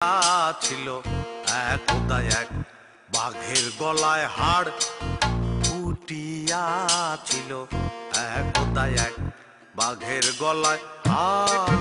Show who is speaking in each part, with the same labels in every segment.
Speaker 1: ছিল একদা এক বাঘের গলায় হাড় ফুটিয়া ছিল একদা এক বাঘের গলায় হাড়।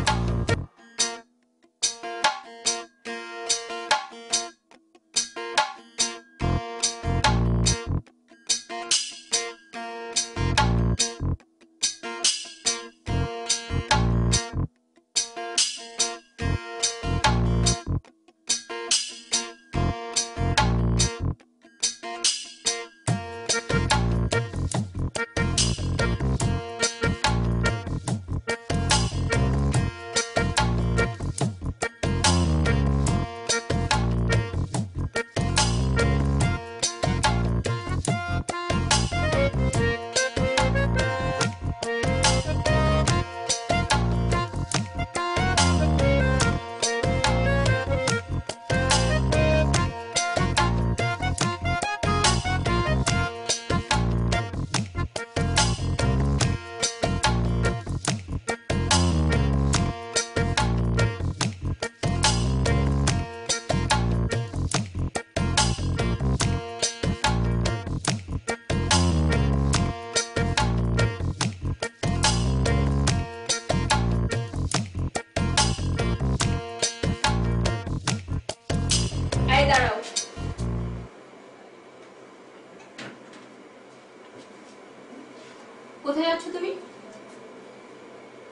Speaker 2: কোথায় যাচ্ছ তুমি?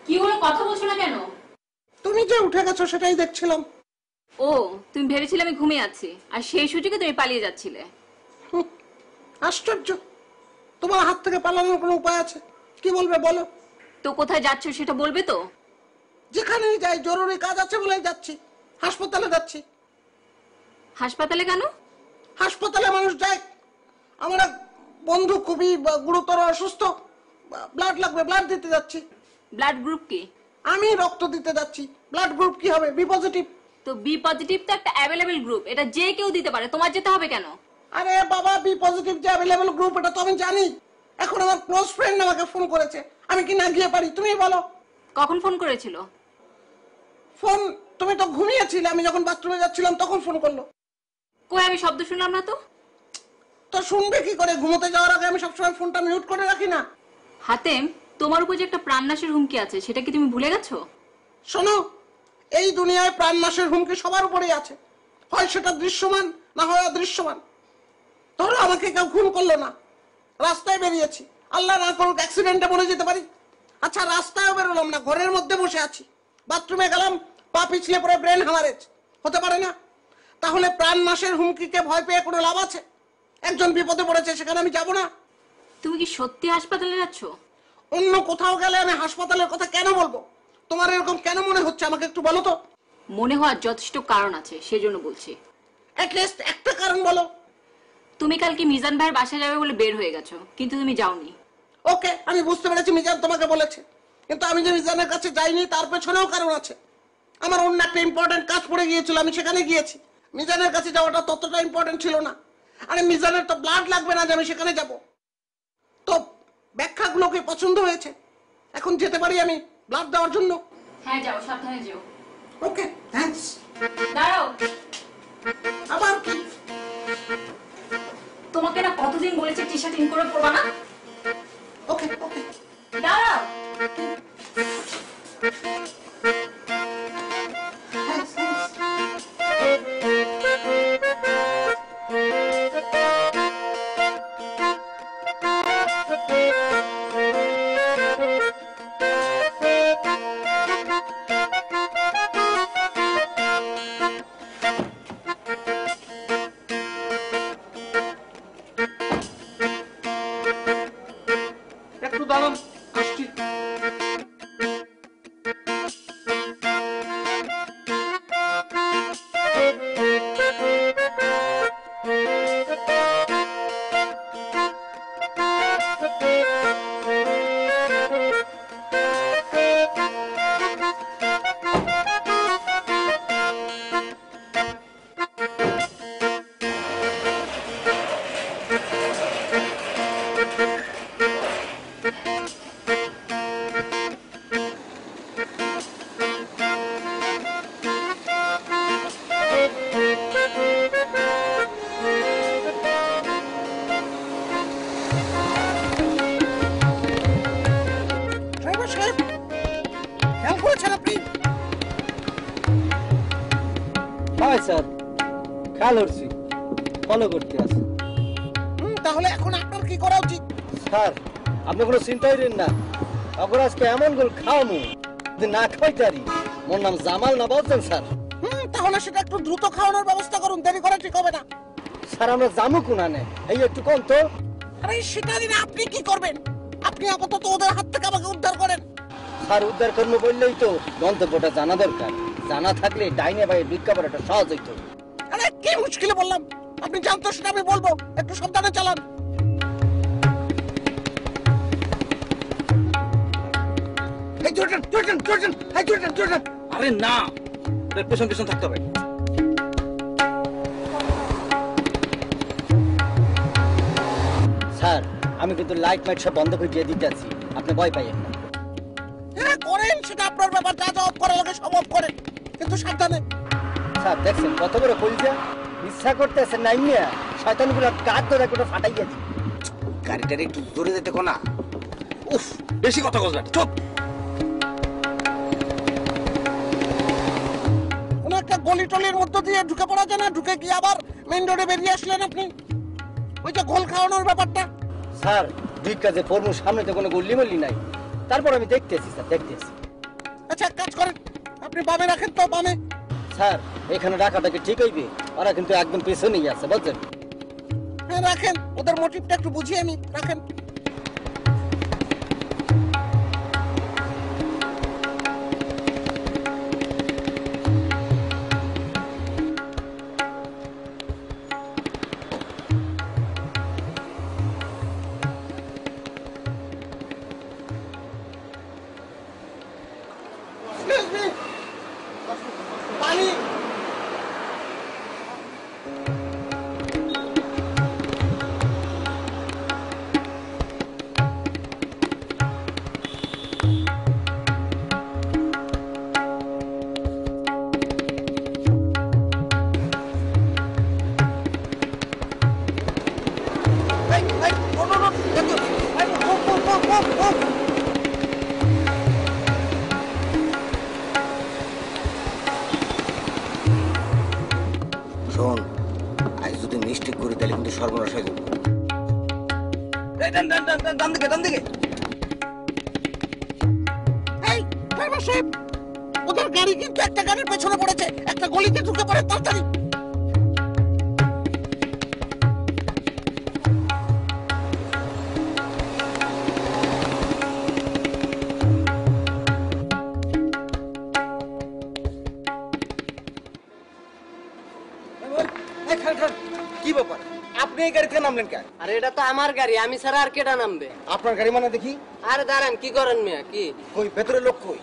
Speaker 2: কি হলো, কথা বলছো না কেন?
Speaker 3: তুমি যে উঠে গেছো সেটাই দেখছিলাম।
Speaker 2: ও, তুমি ভেবেছিলে আমি ঘুমিয়ে আছি আর সেই সুযোগে তুমি পালিয়ে যাচ্ছিলে।
Speaker 3: আশ্চর্য, তোমার হাত থেকে পালানোর কোনো উপায় আছে? কি বলবে বলো।
Speaker 2: তো কোথায় যাচ্ছ সেটা বলবে তো?
Speaker 3: যেখানেই যাই, জরুরি কাজ আছে বলেই যাচ্ছি। হাসপাতালে যাচ্ছি।
Speaker 2: হাসপাতালে কেন?
Speaker 3: হাসপাতালে মানুষ যায়, আমার এক বন্ধু খুবই গুরুতর অসুস্থ, ব্লাড লাগবে, ব্লাড দিতে যাচ্ছি।
Speaker 2: ব্লাড গ্রুপ কি?
Speaker 3: আমি রক্ত দিতে যাচ্ছি। ব্লাড গ্রুপ কি হবে? B positive.
Speaker 2: তো বি পজিটিভ তো একটা অ্যাভেলেবল গ্রুপ, এটা যে কেউ দিতে পারে, তোমার যেতে হবে কেন?
Speaker 3: আরে বাবা, বি পজিটিভ যে অ্যাভেলেবল গ্রুপ এটা তো আমি জানি। এখন আমার ক্লোজ ফ্রেন্ড আমাকে ফোন করেছে, আমি কি না গিয়ে পারি? তুমি বলো।
Speaker 2: কখন ফোন করেছিল?
Speaker 3: ফোন তুমি তো ঘুমিয়েছিলে, আমি যখন বাথরুমে যাচ্ছিলাম তখন ফোন করলো।
Speaker 2: কই, আমি শব্দ শুনলাম না তো।
Speaker 3: তো শুনবে কি করে? ঘুমোতে যাওয়ার আগে আমি সবসময় ফোনটা মিউট করে রাখি না।
Speaker 2: হাতেম, তোমার উপর যে একটা প্রাণনাশের হুমকি আছে সেটা কি তুমি ভুলে গেছো?
Speaker 3: শোনো, এই দুনিয়ায় প্রাণনাশের হুমকি সবার উপরেই আছে, হয় সেটা দৃশ্যমান না হয় অদৃশ্যমান। ধরো আমাকে কেউ খুন করলো না, রাস্তায় বেরিয়েছি, আল্লাহ না করুক অ্যাক্সিডেন্টে মরে যেতে পারি। আচ্ছা, রাস্তায়ও বেরোলাম না, ঘরের মধ্যে বসে আছি, বাথরুমে গেলাম, পা পিছলে পরে ব্রেন হ্যামারেজ, হতে পারে না? তাহলে প্রাণনাশের হুমকিকে ভয় পেয়ে কোনো লাভ আছে? একজন বিপদে পড়েছে, সেখানে আমি যাব না?
Speaker 2: তুমি কি সত্যি হাসপাতালে যাচ্ছ?
Speaker 3: অন্য কোথাও গেলে আমি হাসপাতালের কথা কেন বলবো? তোমার এরকম কেন মনে হচ্ছে আমাকে একটু বলো তো।
Speaker 2: মনে হওয়ার যথেষ্ট কারণ আছে, সেজন্য বলছি।
Speaker 3: অ্যাটলিস্ট একটা কারণ বলো।
Speaker 2: তুমি কালকে মিজান ভাইয়ের বাসায় যাবে বলে বের হয়ে গেছো, কিন্তু তুমি যাওনি।
Speaker 3: ওকে, আমি বুঝতে পেরেছি মিজান তোমাকে বলেছে, কিন্তু আমি যে মিজানের কাছে যাইনি তার পেছনেও কারণ আছে। আমার অন্য একটা ইম্পর্টেন্ট কাজ পড়ে গিয়েছিল, আমি সেখানে গিয়েছি। মিজানের কাছে যাওয়াটা ততটা ইম্পর্টেন্ট ছিল না। আরে মিজানের তো ব্লাড লাগবে না যে আমি সেখানে যাব। তো ব্যাখ্যাগুলো কি পছন্দ হয়েছে? এখন যেতে পারি আমি ব্লাড দেওয়ার জন্য?
Speaker 2: হ্যাঁ, যাও, সাবধানে যেও।
Speaker 3: ওকে, থ্যাঙ্কস।
Speaker 2: দাঁড়াও।
Speaker 3: আবার কি?
Speaker 2: তোমাকে না কতদিন বলেছে টি শার্ট ইন করে পরবা না?
Speaker 3: ওকে ওকে,
Speaker 2: দাঁড়াও।
Speaker 3: Thanks thanks.
Speaker 4: হয় স্যার, খেয়াল করছি, ফলো করতে আছে।
Speaker 3: তাহলে এখন আপনার কি করা উচিত?
Speaker 4: স্যার আপনি কোনো চিন্তাই করেন না, এখন আজকে এমন গোল খাওয়ামু যে না খাইতারি। মোর নাম জামাল না বলছেন স্যার?
Speaker 3: তাহলে সেটা একটু দ্রুত খাওয়ানোর ব্যবস্থা করুন, দেরি করে ঠিক হবে না।
Speaker 4: স্যার আমরা জামু কোনানে, এই একটু কম তো।
Speaker 3: আরে সেটা দিনে আপনি কি করবেন? আপনি আপাতত ওদের হাত থেকে আমাকে উদ্ধার করেন।
Speaker 4: স্যার উদ্ধার করবো বললেই তো গন্তব্যটা জানা দরকার, জানা থাকলে ডাইনে বাইরে ভিক্ষা করাটা সহজ হইতো।
Speaker 3: আরে কি মুশকিলে বললাম, আপনি জানতো সেটা আমি বলবো, একটু সাবধানে চালান।
Speaker 4: এই জর্ডান জর্ডান জর্ডান, এই জর্ডান জর্ডান। আরে না, পেছন পেছন থাকতে হবে। স্যার আমি কিন্তু লাইট মাইট সব বন্ধ করে দিয়ে দিতে আছি, আপনি ভয় পাইয়েন না।
Speaker 3: হ্যাঁ করেন, সেটা আপনার ব্যাপার, যা জবাব করে লোকে সব করেন, কিন্তু সাবধানে।
Speaker 4: স্যার দেখছেন কত বড় কলিজা, ইচ্ছা করতেছে নাই মিয়া শয়তানগুলো কাঠ ধরে করে ফাটাইয়াছি।
Speaker 5: গাড়িটার একটু দূরে যেতে কোনা। উফ, বেশি কথা বলবেন, চুপ।
Speaker 3: কোনো একটা গলি টলির মধ্য দিয়ে ঢুকে পড়া যায় না, ঢুকে গিয়ে আবার মেইন রোডে বেরিয়ে আসলেন আপনি। ওই যে ঘোল খাওয়ানোর ব্যাপারটা।
Speaker 4: স্যার দুই কাজে ফর্মুর সামনে তো কোনো গল্লি মল্লি নাই, তারপর আমি দেখতেছি স্যার, দেখতেছি।
Speaker 3: আচ্ছা এক কাজ করেন, আপনি বামে রাখেন তো, বামে।
Speaker 4: স্যার এখানে রাখাটা কি ঠিক হইবে? ওরা কিন্তু একদম পেছনেই আছে বুঝছেন।
Speaker 3: হ্যাঁ রাখেন, ওদের মোটিভটা একটু বুঝিয়ে আমি রাখেন। পানি।
Speaker 5: শোন, আজ যদি মিস্টেক করি তাহলে কিন্তু সর্বনাশ হয়ে যাবে। ডান দিকে, ডান দিকে।
Speaker 3: এই ড্রাইভার সাহেব, ওদের গাড়ি কিন্তু একটা গাড়ির পেছনে পড়েছে, একটা গলিতে ঢুকে পড়ে, তাড়াতাড়ি।
Speaker 4: কি ব্যাপার, আপনি এই গাড়ি থেকে নামলেন কেন?
Speaker 6: আরে এটা তো আমার গাড়ি, আমি ছাড়া আর কেটা নামবে?
Speaker 4: আপনার গাড়ি মানে দেখি।
Speaker 6: আরে দাঁড়ান, কি করেন মিয়া? কি
Speaker 4: কই ভেতরে লোক কই?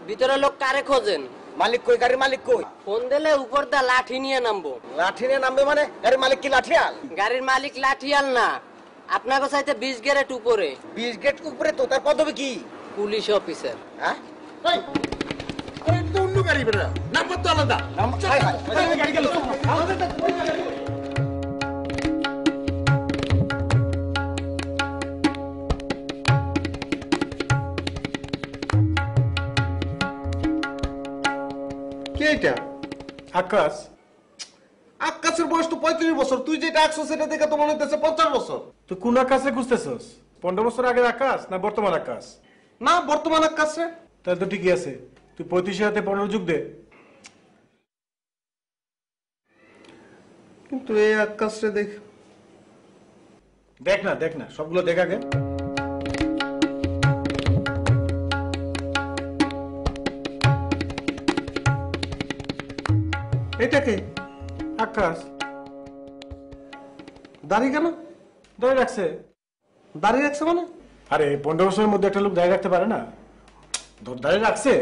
Speaker 6: ভিতরে লোক কারে খোঁজেন?
Speaker 4: মালিক কই? গাড়ির মালিক কই?
Speaker 6: ফোন দিলে উপর দা লাঠি নিয়ে নামবো।
Speaker 4: লাঠি নিয়ে নামবে মানে? গাড়ির মালিক কি লাঠিয়াল?
Speaker 6: গাড়ির মালিক লাঠিয়াল না, আপনাকে চাইতে 20 গ্যারেট উপরে।
Speaker 4: 20 গেট উপরে তো, তার পদবি কি?
Speaker 6: Police officer.
Speaker 4: হ্যাঁ
Speaker 5: অন্য গাড়ি বেরো, নাম্বার তো আলাদা।
Speaker 4: গাড়ি গেল।
Speaker 5: কে এটা?
Speaker 7: আকাশ,
Speaker 5: আকাশের বয়স তো 35 বছর, তুই যেটা আঁকছো সেটা দেখে তো মনে হচ্ছে 50 বছর।
Speaker 7: তুই কোন আকাশে খুঁজতেছস? 15 বছর আগের আকাশ না বর্তমান আকাশ?
Speaker 5: না, বর্তমান আকাশ রে।
Speaker 7: তাহলে তো ঠিকই আছে, তুই 35 হাতে 15 যুগ দে।
Speaker 5: কিন্তু এই আকাশ রে দেখ।
Speaker 7: দেখ না সবগুলো দেখ আগে।
Speaker 5: এটা কে?
Speaker 7: আকাশ
Speaker 5: দাঁড়িয়ে কেন?
Speaker 7: ধরে রাখছে।
Speaker 5: দাঁড়িয়ে রাখছে মানে?
Speaker 7: আরে 15 বছরের মধ্যে একটা লোক দাঁড়িয়ে রাখতে পারে না, দাঁড়িয়ে রাখছে।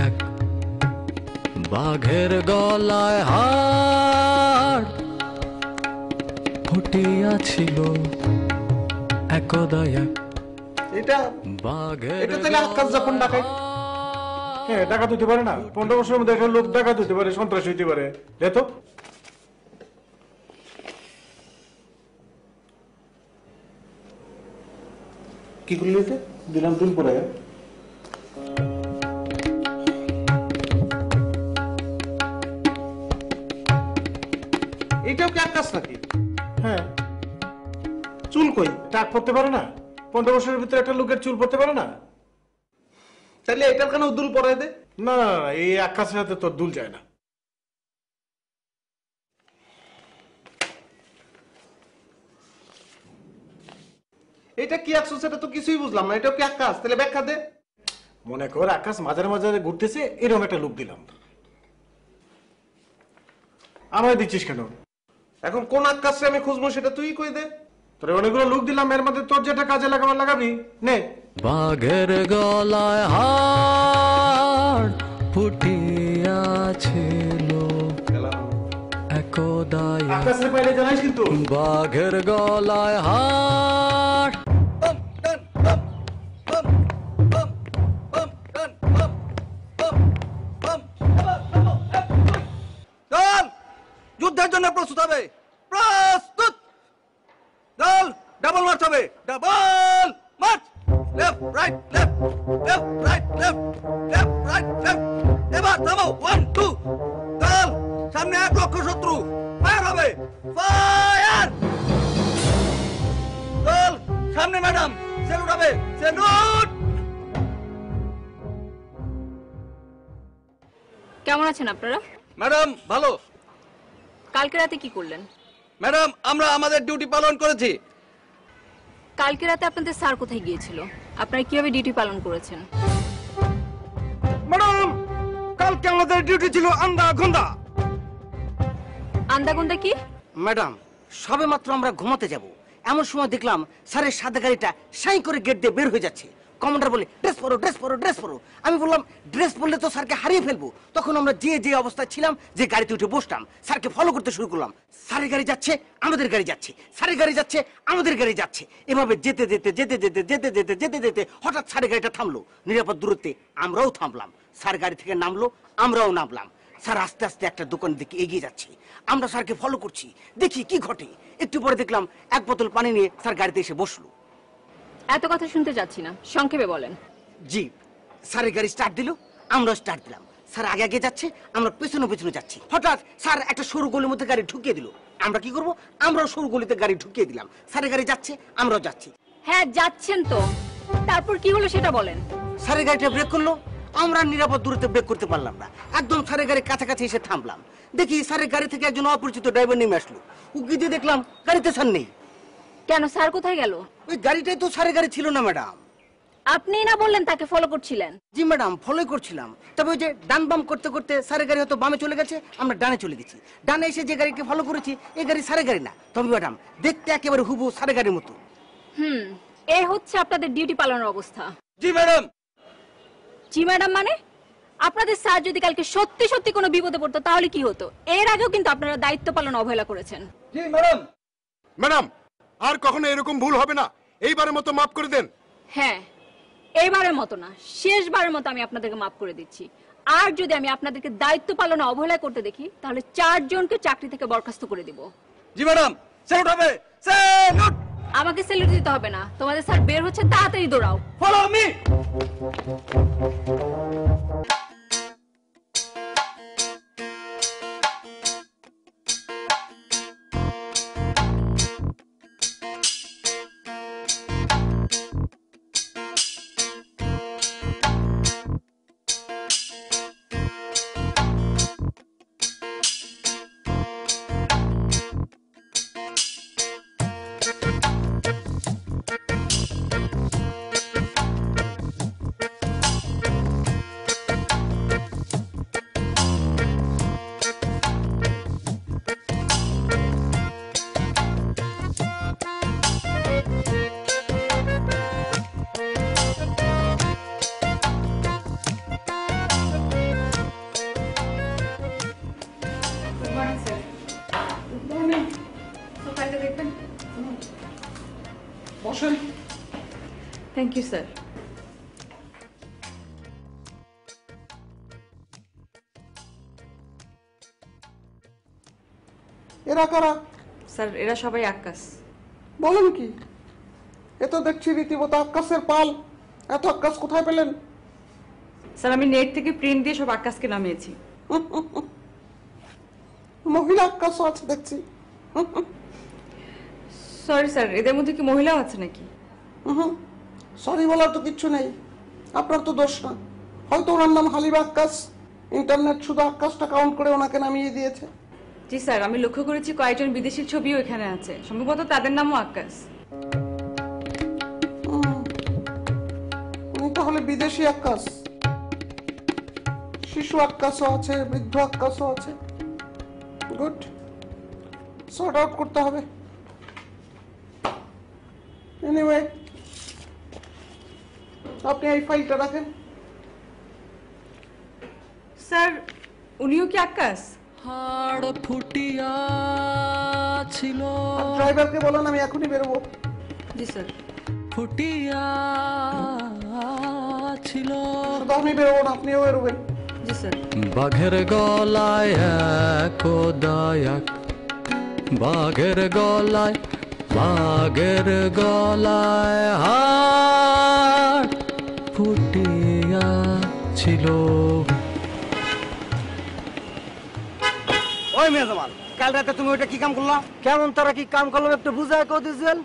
Speaker 8: এক বাঘের গলায় হাড় ফুটিয়াছিল একদা এক
Speaker 5: এটা
Speaker 8: বাঘের
Speaker 5: এটা তাহলে আকাশ যখন ডাকাই।
Speaker 7: হ্যাঁ ডাকাত হইতে পারে না? 15 বছরের মধ্যে একটা লোক ডাকাত হইতে পারে, সন্ত্রাস হইতে পারে। দে তো।
Speaker 5: কি করলি এটা?
Speaker 7: দিলাম তুল পরে।
Speaker 5: এটাও কি আকাশ নাকি?
Speaker 7: হ্যাঁ,
Speaker 5: চুল কই?
Speaker 7: টাক পড়তে পারে না? 15 বছরের ভিতরে একটা লোকের চুল পড়তে পারে না?
Speaker 5: তাহলে এটার কেন দুল পরাই দে?
Speaker 7: না না না, এই আকাশের সাথে তোর দুল যায় না।
Speaker 5: এটা কি আকাশ সেটা তো কিছুই বুঝলাম না। এটাও কি আকাশ? তাহলে ব্যাখ্যা দে।
Speaker 7: মনে কর আকাশ মাঝে মাঝে ঘুরতেছে, এরকম একটা লুক দিলাম। আমায় দিচ্ছিস কেন?
Speaker 5: এখন কোন আকাশে আমি খুঁজবো সেটা তুই কই দে।
Speaker 7: তোর অনেকগুলো লুক দিলাম, এর মধ্যে তোর যেটা কাজে লাগাবার লাগাবি নে।
Speaker 8: বাঘের গলায় হাড় ফুটিয়াছিল একদাই,
Speaker 7: আকাশের পাইলে জানাইস কিন্তু।
Speaker 8: বাঘের গলায় হাড়।
Speaker 1: দল যুদ্ধের জন্য প্রস্তুত হবে, প্রস্তুত। দল ডাবল মার্চ হবে, double March. Left right left, left right left, left right left. এবার থামো, 1 2। দল সামনে 1 লক্ষ শত্রু, ফায়ার হবে, ফায়ার। দল সামনে ম্যাডাম, স্যালুট হবে, স্যালুট।
Speaker 2: কেমন আছেন আপনারা?
Speaker 1: ম্যাডাম ভালো।
Speaker 2: কালকে রাতে কি করলেন?
Speaker 1: ম্যাডাম আমরা আমাদের ডিউটি পালন করেছি।
Speaker 2: কালকে রাতে আপনাদের স্যার কোথায় গিয়েছিল? আপনারা কিভাবে ডিউটি পালন করেছেন?
Speaker 1: ম্যাডাম কালকে আমাদের ডিউটি ছিল আন্দাগোন্দা।
Speaker 2: আন্দাগোন্দা কি?
Speaker 6: ম্যাডাম সবে মাত্র আমরা ঘুমাতে যাব, এমন সময় দেখলাম স্যারের সাদা গাড়িটা সাই করে গেট দিয়ে বের হয়ে যাচ্ছে। কমান্ডার বলে ড্রেস পরো ড্রেস পরো ড্রেস পরো। আমি বললাম ড্রেস পরলে তো স্যারকে হারিয়ে ফেলবো। তখন আমরা যে অবস্থায় ছিলাম, যে গাড়িতে উঠে বসতাম, স্যারকে ফলো করতে শুরু করলাম। স্যারের গাড়ি যাচ্ছে, আমাদের গাড়ি যাচ্ছে, স্যারের গাড়ি যাচ্ছে, আমাদের গাড়ি যাচ্ছে। এভাবে যেতে যেতে যেতে যেতে যেতে যেতে যেতে যেতে হঠাৎ স্যারের গাড়িটা থামলো। নিরাপদ দূরত্বে আমরাও থামলাম। স্যার গাড়ি থেকে নামলো, আমরাও নামলাম। স্যার আস্তে আস্তে একটা দোকানের দিকে এগিয়ে যাচ্ছে। আমরা স্যারকে ফলো করছি, দেখি কি ঘটে। একটু পরে দেখলাম 1 বোতল পানি নিয়ে স্যার গাড়িতে এসে বসলো।
Speaker 2: এত কথা শুনতে যাচ্ছি না, সংক্ষেপে বলেন।
Speaker 6: জি, স্যারের গাড়ি স্টার্ট দিল, আমরা স্টার্ট দিলাম। স্যার আগে আগে যাচ্ছে, আমরা পেছনে পেছনে যাচ্ছি। হঠাৎ স্যার একটা সরু গলির মধ্যে গাড়ি ঢুকিয়ে দিল। আমরা কি করব? আমরাও সরু গলিতে গাড়ি ঢুকিয়ে দিলাম। স্যারের গাড়ি যাচ্ছে, আমরাও যাচ্ছি।
Speaker 2: হ্যাঁ যাচ্ছেন তো, তারপর কি হলো সেটা বলেন।
Speaker 6: স্যারের গাড়িটা ব্রেক করলো, আমরা নিরাপদ দূরত্বে ব্রেক করতে পারলাম না। একদম স্যারের গাড়ির কাছাকাছি এসে থামলাম। দেখি স্যারের গাড়ি থেকে একজন অপরিচিত ড্রাইভার নেমে আসলো। উকি দিয়ে দেখলাম গাড়িতে স্যার নেই।
Speaker 2: কেন, স্যার কোথায় গেল?
Speaker 6: ওই গাড়িটাই তো স্যারের গাড়ি ছিল না ম্যাডাম।
Speaker 2: আপনিই না বললেন তাকে ফলো করছিলেন?
Speaker 6: জি ম্যাডাম, ফলোই করছিলাম। তবে ওই যে ডান বাম করতে করতে স্যারের গাড়ি হয়তো বামে চলে গেছে, আমরা ডানে চলে গেছি। ডানে এসে যে গাড়িকে ফলো করেছি, এই গাড়ি স্যারের গাড়ি না। তবে ম্যাডাম দেখতে একেবারে হুবহু স্যারের গাড়ির মতো।
Speaker 2: এই হচ্ছে আপনাদের ডিউটি পালনের অবস্থা।
Speaker 1: জি ম্যাডাম।
Speaker 2: জি ম্যাডাম মানে? আপনাদের স্যার যদি কালকে সত্যি সত্যি কোনো বিপদে পড়তো তাহলে কি হতো? এর আগেও কিন্তু আপনারা দায়িত্ব পালন অবহেলা করেছেন।
Speaker 1: জি ম্যাডাম।
Speaker 9: ম্যাডাম আর কখনো এরকম ভুল হবে না, এইবারের মতো মাফ করে দেন।
Speaker 2: হ্যাঁ, এইবারের মতো না, শেষবারের মতো আমি আপনাদেরকে মাফ করে দিচ্ছি। আর যদি আমি আপনাদেরকে দায়িত্ব পালনে অবহেলা করতে দেখি তাহলে 4 জনকে চাকরি থেকে বরখাস্ত করে দিব।
Speaker 1: জি ম্যাডাম, স্যালুট হবে, স্যালুট।
Speaker 2: আমাকে স্যালুট দিতে হবে না, তোমাদের স্যার বের হচ্ছে, তাড়াতাড়ি দৌড়াও।
Speaker 1: Follow me.
Speaker 3: বসেন।
Speaker 2: Thank you sir.
Speaker 3: এরা কারা?
Speaker 10: স্যার এরা সবাই আক্কাস।
Speaker 3: বলেন কি? এ তো দেখছি রীতিমতো আক্কাসের পাল। এত আক্কাস কোথায় পেলেন?
Speaker 10: স্যার আমি নেট থেকে প্রিন্ট দিয়ে সব আক্কাসকে নামিয়েছি।
Speaker 3: মহিলা আক্কাসও আছে দেখছি।
Speaker 10: সরি স্যার, এদের মধ্যে কি মহিলাও আছে নাকি?
Speaker 3: সরি বলার তো কিচ্ছু নেই, আপনার তো দোষ না। হয়তো ওনার নাম হালিমা আক্কাস, ইন্টারনেট শুধু আক্কাসটা কাউন্ট করে ওনাকে নামিয়ে দিয়েছে।
Speaker 10: জি স্যার, আমি লক্ষ্য করেছি কয়েকজন বিদেশির ছবিও এখানে আছে, সম্ভবত তাদের নামও আক্কাস।
Speaker 3: উনি তাহলে বিদেশি আক্কাস। শিশু আক্কাসও আছে, বৃদ্ধ আক্কাসও আছে। গুড, সর্ট আউট করতে হবে। এনিওয়ে, আপনি এই ফাইলটা রাখেন।
Speaker 10: স্যার, উনিও কি আক্কাস?
Speaker 8: হাড় ফুটিয়া ছিল,
Speaker 3: ড্রাইভারকে বলেন আমি এখনই বেরোবো।
Speaker 10: জি স্যার।
Speaker 8: ফুটিয়া ছিল,
Speaker 3: শুধু আমি বেরোবো না, আপনিও বেরোবেন।
Speaker 10: জি স্যার।
Speaker 8: বাঘের গলায় একদায়াক, বাঘের গলায়, বাঘের গলায় হাড় ফুটিয়া ছিল।
Speaker 6: ওই মিয়া জামাল, কাল রাতে তুমি ওইটা কি কাম করলা?
Speaker 4: কেমন তারা কি কাম করলাম একটু বুঝায় কো দিছেন?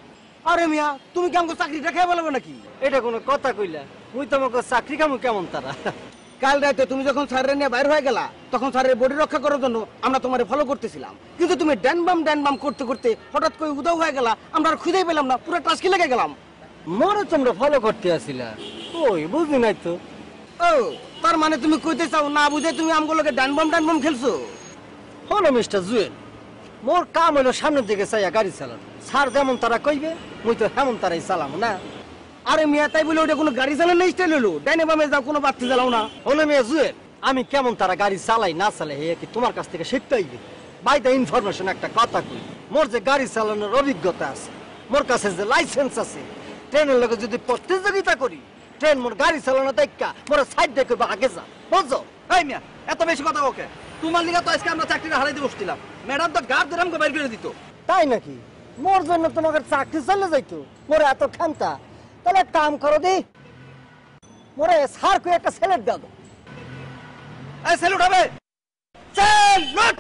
Speaker 6: আরে মিয়া, তুমি কাম করে চাকরিটা খেয়ে বলবে নাকি?
Speaker 4: এটা কোনো কথা কইলা? মুই তো আমাকে চাকরি কামু কেমন তারা?
Speaker 6: কাল রাতে তুমি যখন স্যারের নিয়ে বাইরে হয়ে গেলা, তখন স্যারের বডি রক্ষা করার জন্য আমরা তোমারে ফলো করতেছিলাম, কিন্তু তুমি ড্যান বাম করতে করতে হঠাৎ করে উদাও হয়ে গেলা, আমরা আর খুঁজেই পেলাম না, পুরো টাস্কি লেগে গেলাম।
Speaker 4: মরে তোমরা ফলো করতে আসিলা? ওই বুঝি নাই তো।
Speaker 6: ও, তার মানে তুমি কইতে চাও না বুঝে তুমি আমগুলোকে ড্যান বাম খেলছো?
Speaker 4: হলো মিস্টার জুয়েল, মোর কাম হলো সামনের দিকে চাইয়া গাড়ি চালানো। স্যার যেমন তারা কইবে মুই তো হেমন তারাই চালাম না।
Speaker 6: আরে মিয়া, তাই বলে ওটা কোনো গাড়ি চালানোর স্টাইল হলো? ডাইনে বামে যাও, কোনো বাড়তি চালাও না।
Speaker 4: হলো মিয়া জুয়েল, আমি কেমন তারা গাড়ি চালাই না চালাই হে কি তোমার কাছ থেকে শিখতে হইবে? বাই দ্য ইনফরমেশন একটা কথা কই, মোর যে গাড়ি চালানোর অভিজ্ঞতা আছে, মোর কাছে যে লাইসেন্স আছে, ট্রেনের লোকে যদি প্রতিযোগিতা করি, ট্রেন মোর গাড়ি চালানো দেখা মোর সাইড দেখে আগে যা, বুঝছো?
Speaker 1: এই মিয়া, এত বেশি কথা ওকে। তোমার লিগা তো আজকে আমরা চাকরিটা হারাইতে বসছিলাম, ম্যাডাম তো গার্ড ধরে আমাকে বের করে দিত।
Speaker 4: তাই নাকি? মোর জন্য তোমাকে চাকরি চলে যাইতো? মোর এত খামতা? তাহলে এক কাম করো দি, মোরে স্যার কই একটা স্যালুট দাও।
Speaker 1: এই স্যালুট হবে, স্যালুট।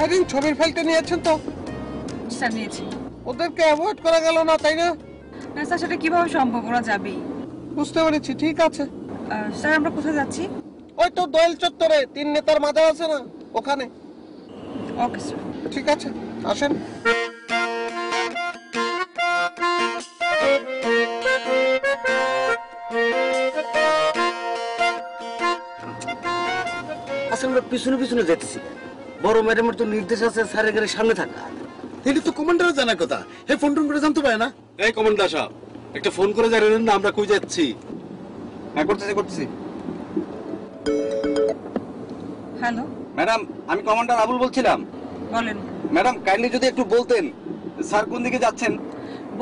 Speaker 3: আইরিন, ছবির ফাইলটা নিয়েছেন তো?
Speaker 10: স্যার, নিয়েছি।
Speaker 3: ওদেরকে অ্যাভয়েড করা গেল না, তাই না?
Speaker 10: না স্যার, সেটা কিভাবে সম্ভব? ওরা যাবেই।
Speaker 3: বুঝতে পেরেছি, ঠিক আছে।
Speaker 10: স্যার, আমরা কোথায় যাচ্ছি?
Speaker 3: ওই তো দোয়েল চত্বরে 3 নেতার মাজার আছে না, ওখানে।
Speaker 10: Okay sir.
Speaker 3: ঠিক আছে, আসেন।
Speaker 6: আসলে আমরা পিছনে পিছনে যেতেছি, বড় ম্যাডামের তো নির্দেশ আছে স্যারের গাড়ির সামনে থাকা।
Speaker 9: এটা তো কমান্ডার জানার কথা, হে ফোন টোন করে জানতে পারে না? এই কমান্ডার সাহেব, একটা ফোন করে জানালেন না আমরা কই যাচ্ছি?
Speaker 1: হ্যাঁ, করতেছি।
Speaker 10: হ্যালো
Speaker 1: ম্যাডাম, আমি কমান্ডার আবুল বলছিলাম।
Speaker 10: বলেন।
Speaker 1: ম্যাডাম, কাইন্ডলি যদি একটু বলতেন স্যার কোন দিকে যাচ্ছেন।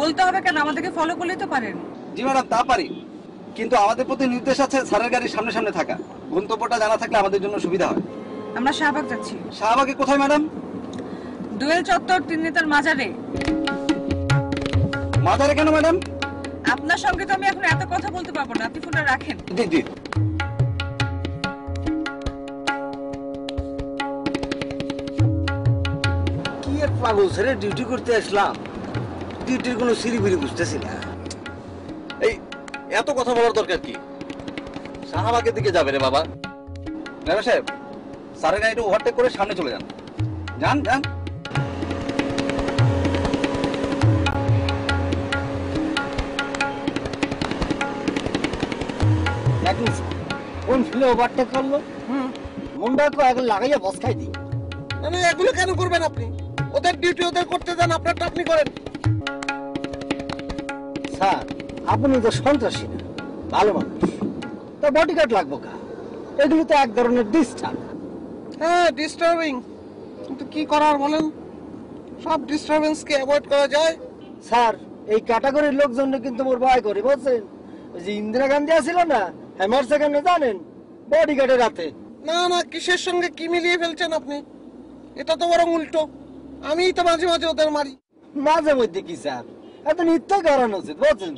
Speaker 10: বলতে হবে কেন? আমাদেরকে ফলো করলেই তো পারেন।
Speaker 1: জি ম্যাডাম, তা পারি, কিন্তু আমাদের প্রতি নির্দেশ আছে স্যারের গাড়ির সামনে সামনে থাকা। গন্তব্যটা জানা থাকলে আমাদের জন্য সুবিধা হয়।
Speaker 10: আমরা শাহবাগ যাচ্ছি।
Speaker 1: শাহবাগে কোথায় ম্যাডাম?
Speaker 10: দোয়েল চত্বর 3 নেতার মাজারে।
Speaker 1: মাজারে কেন ম্যাডাম?
Speaker 10: আপনার সঙ্গে তো আমি এখন এত কথা বলতে পারবো না, আপনি ফোনটা রাখেন।
Speaker 1: জি জি।
Speaker 6: কি এক পাগল ছেড়ে ডিউটি করতে আসলাম, ডিউটির কোনো সিঁড়ি বুঝতেছি না।
Speaker 1: এই এত কথা বলার দরকার কি? শাহবাগের দিকে যাবে রে বাবা। ড্রাইভার সাহেব, স্যারের গাড়িটা ওভারটেক করে সামনে চলে যান। যান যান।
Speaker 4: কোন ফিলে ওভারটেক করলো? মুন্ডা কো এখন লাগাইয়া বস খাই দি।
Speaker 3: না না, এগুলো কেন করবেন আপনি? ওদের ডিউটি ওদের করতে দেন, আপনারটা আপনি করেন।
Speaker 4: স্যার আপনি তো সন্ত্রাসী না, ভালো মানুষ, তো বডিগার্ড লাগবো কা? এগুলো তো এক ধরনের ডিস্টার্ব।
Speaker 3: হ্যাঁ ডিস্টার্বিং, কিন্তু কি করার বলেন, সব ডিস্টারবেন্সকে অ্যাভয়েড করা যায়।
Speaker 4: স্যার এই ক্যাটাগরির লোকজন কিন্তু মোর ভয় করে, বুঝছেন? ওই যে ইন্দিরা গান্ধী আছিল না, হ্যাঁ মরছে কেন জানেন? বডিগার্ডের রাতে।
Speaker 3: না না, কিসের সঙ্গে কি মিলিয়ে ফেলছেন আপনি? এটা তো বরং উল্টো, আমিই তো মাঝে মাঝে ওদের মারি।
Speaker 4: মাঝে মধ্যে কি স্যার, এত নিত্য করানো উচিত, বুঝছেন?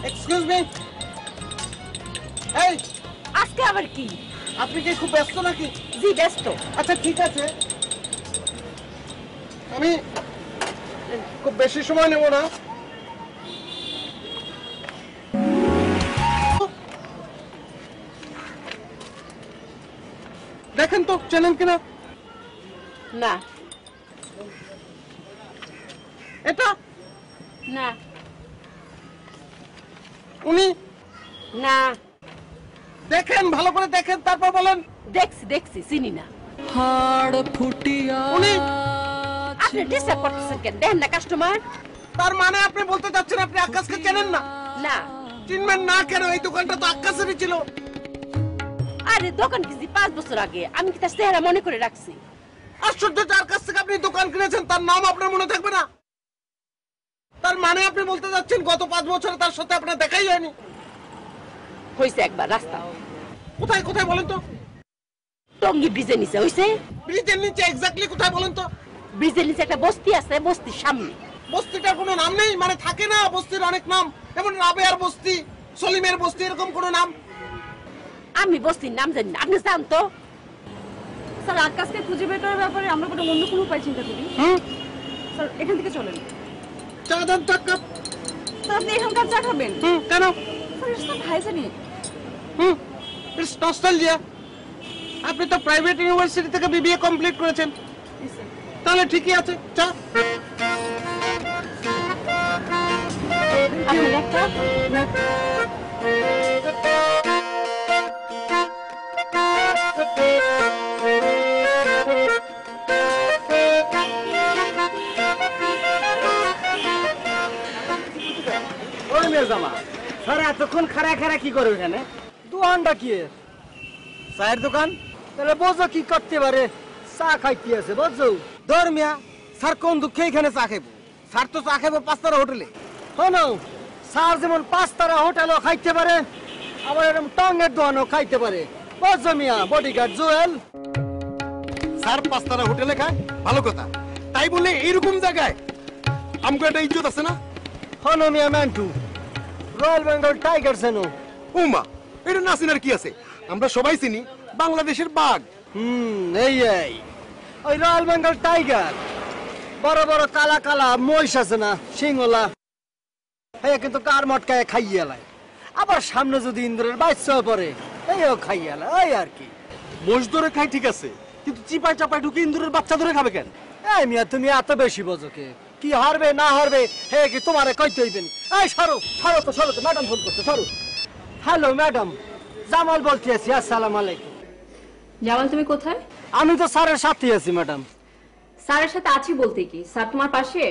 Speaker 3: এক্সকিউজ মি, এই
Speaker 2: আজকে আবার কি?
Speaker 3: আপনি কি খুব ব্যস্ত নাকি?
Speaker 2: জি ব্যস্ত।
Speaker 3: আচ্ছা ঠিক আছে, আমি খুব বেশি সময় নেব না। দেখেন তো চেনেন কিনা।
Speaker 2: না।
Speaker 3: এটা
Speaker 2: না।
Speaker 3: উনি
Speaker 2: না।
Speaker 3: দেখেন, ভালো করে দেখেন, তারপর বলেন।
Speaker 2: দেখছি দেখছি, চিনি না।
Speaker 8: হাড় ফুটিয়া
Speaker 3: উনি
Speaker 2: আপনি ডিস্টার্ব করতেছেন কেন? দেখেন না কাস্টমার।
Speaker 3: তার মানে আপনি বলতে চাচ্ছেন আপনি আকাশকে চেনেন না?
Speaker 2: না।
Speaker 3: চিনবেন না কেন? এই দোকানটা তো আকাশেরই ছিল।
Speaker 2: আরে দোকান কিনছি 5 বছর আগে, আমি কি তার চেহারা মনে করে রাখছি?
Speaker 3: আশ্চর্য, যার কাছ থেকে আপনি দোকান কিনেছেন তার নাম আপনার মনে থাকবে না? তার মানে আপনি বলতে যাচ্ছেন গত 5 বছরে তার সাথে আপনার দেখাই হয়নি?
Speaker 2: হইছে একবার রাস্তা।
Speaker 3: কোথায় কোথায় বলেন তো?
Speaker 2: টঙ্গী ব্রিজের নিচে হইছে।
Speaker 3: ব্রিজের নিচে এক্স্যাক্টলি কোথায় বলেন তো?
Speaker 2: ব্রিজের নিচে একটা বস্তি আছে, বস্তির সামনে।
Speaker 3: বস্তিটার কোনো নাম নেই? মানে থাকে না বস্তির অনেক নাম, যেমন রাবেয়ার বস্তি, সলিমের বস্তি, এরকম কোনো নাম?
Speaker 2: আমি বস্তির নাম জানি না, আপনি জান তো?
Speaker 10: স্যার আকাশকে খুঁজে বের করার ব্যাপারে আমরা কোনো অন্য কোনো উপায় চিন্তা করি। স্যার এখান থেকে চলেন।
Speaker 3: চা দেন, চা কাপ।
Speaker 10: স্যার আপনি এখানকার চা খাবেন?
Speaker 3: কেন?
Speaker 10: স্যার এটা তো ভাইজানি।
Speaker 3: It's nostalgia. আপনি তো প্রাইভেট ইউনিভার্সিটি থেকে বিবিএ কমপ্লিট করেছেন, তাহলে ঠিকই আছে। চা
Speaker 2: আপনার একটা
Speaker 4: ওই মেজামা স্যার এতক্ষণ খাড়া খাড়া কি করে এখানে? দোকানটা কি?
Speaker 6: চায়ের দোকান।
Speaker 4: তাহলে বোঝো কি করতে পারে? চা খাইতে আছে, বুঝছো?
Speaker 6: ধর্মিয়া স্যার কোন দুঃখে এখানে চা খাইবো? স্যার তো চা খাইবো 5 তারা হোটেলে।
Speaker 4: শোনো, স্যার যেমন 5 তারা হোটেলও খাইতে পারে, আবার এরকম টঙ্গের দোকানও খাইতে পারে, বুঝছো মিয়া? বডিগার্ড জুয়েল।
Speaker 9: স্যার 5 তারা হোটেলে খায়, ভালো কথা। তাই বলে এইরকম জায়গায় আমগো একটা ইজ্জত আছে না?
Speaker 4: শোনো মিয়া ম্যান্টু, রয়্যাল বেঙ্গল টাইগার চেনো?
Speaker 9: উমা, এটা না চিনার কি আছে? আমরা সবাই চিনি বাংলাদেশের বাঘ।
Speaker 4: এই ওই রয়্যাল বেঙ্গল টাইগার, বড় বড় কালা কালা মহিষ আছে না, সিংহলা, হ্যাঁ কিন্তু কার মটকায় খাইয়ে লাই। আবার সামনে যদি ইন্দ্রের বাচ্চা পড়ে, এইও খাইয়ে লাই, ওই আর কি।
Speaker 9: মোষ ধরে খায় ঠিক আছে, কিন্তু চিপায় চাপায় ঢুকে ইন্দুরের বাচ্চা ধরে খাবে কেন?
Speaker 4: এই মিয়া তুমি এত বেশি বোঝো কে? কি হারবে না হারবে হে কি তোমারে কইতে হইবেন? এই সরো সরো তো, সরো তো, ম্যাডাম ফোন করতে, সরো। হ্যালো ম্যাডাম, জামাল বলতে আছি। আসসালামু আলাইকুম।
Speaker 2: জামাল তুমি কোথায়?
Speaker 4: আমি তো স্যারের সাথে আছি ম্যাডাম।
Speaker 2: স্যারের সাথে আছি বলতে কি স্যার তোমার পাশে?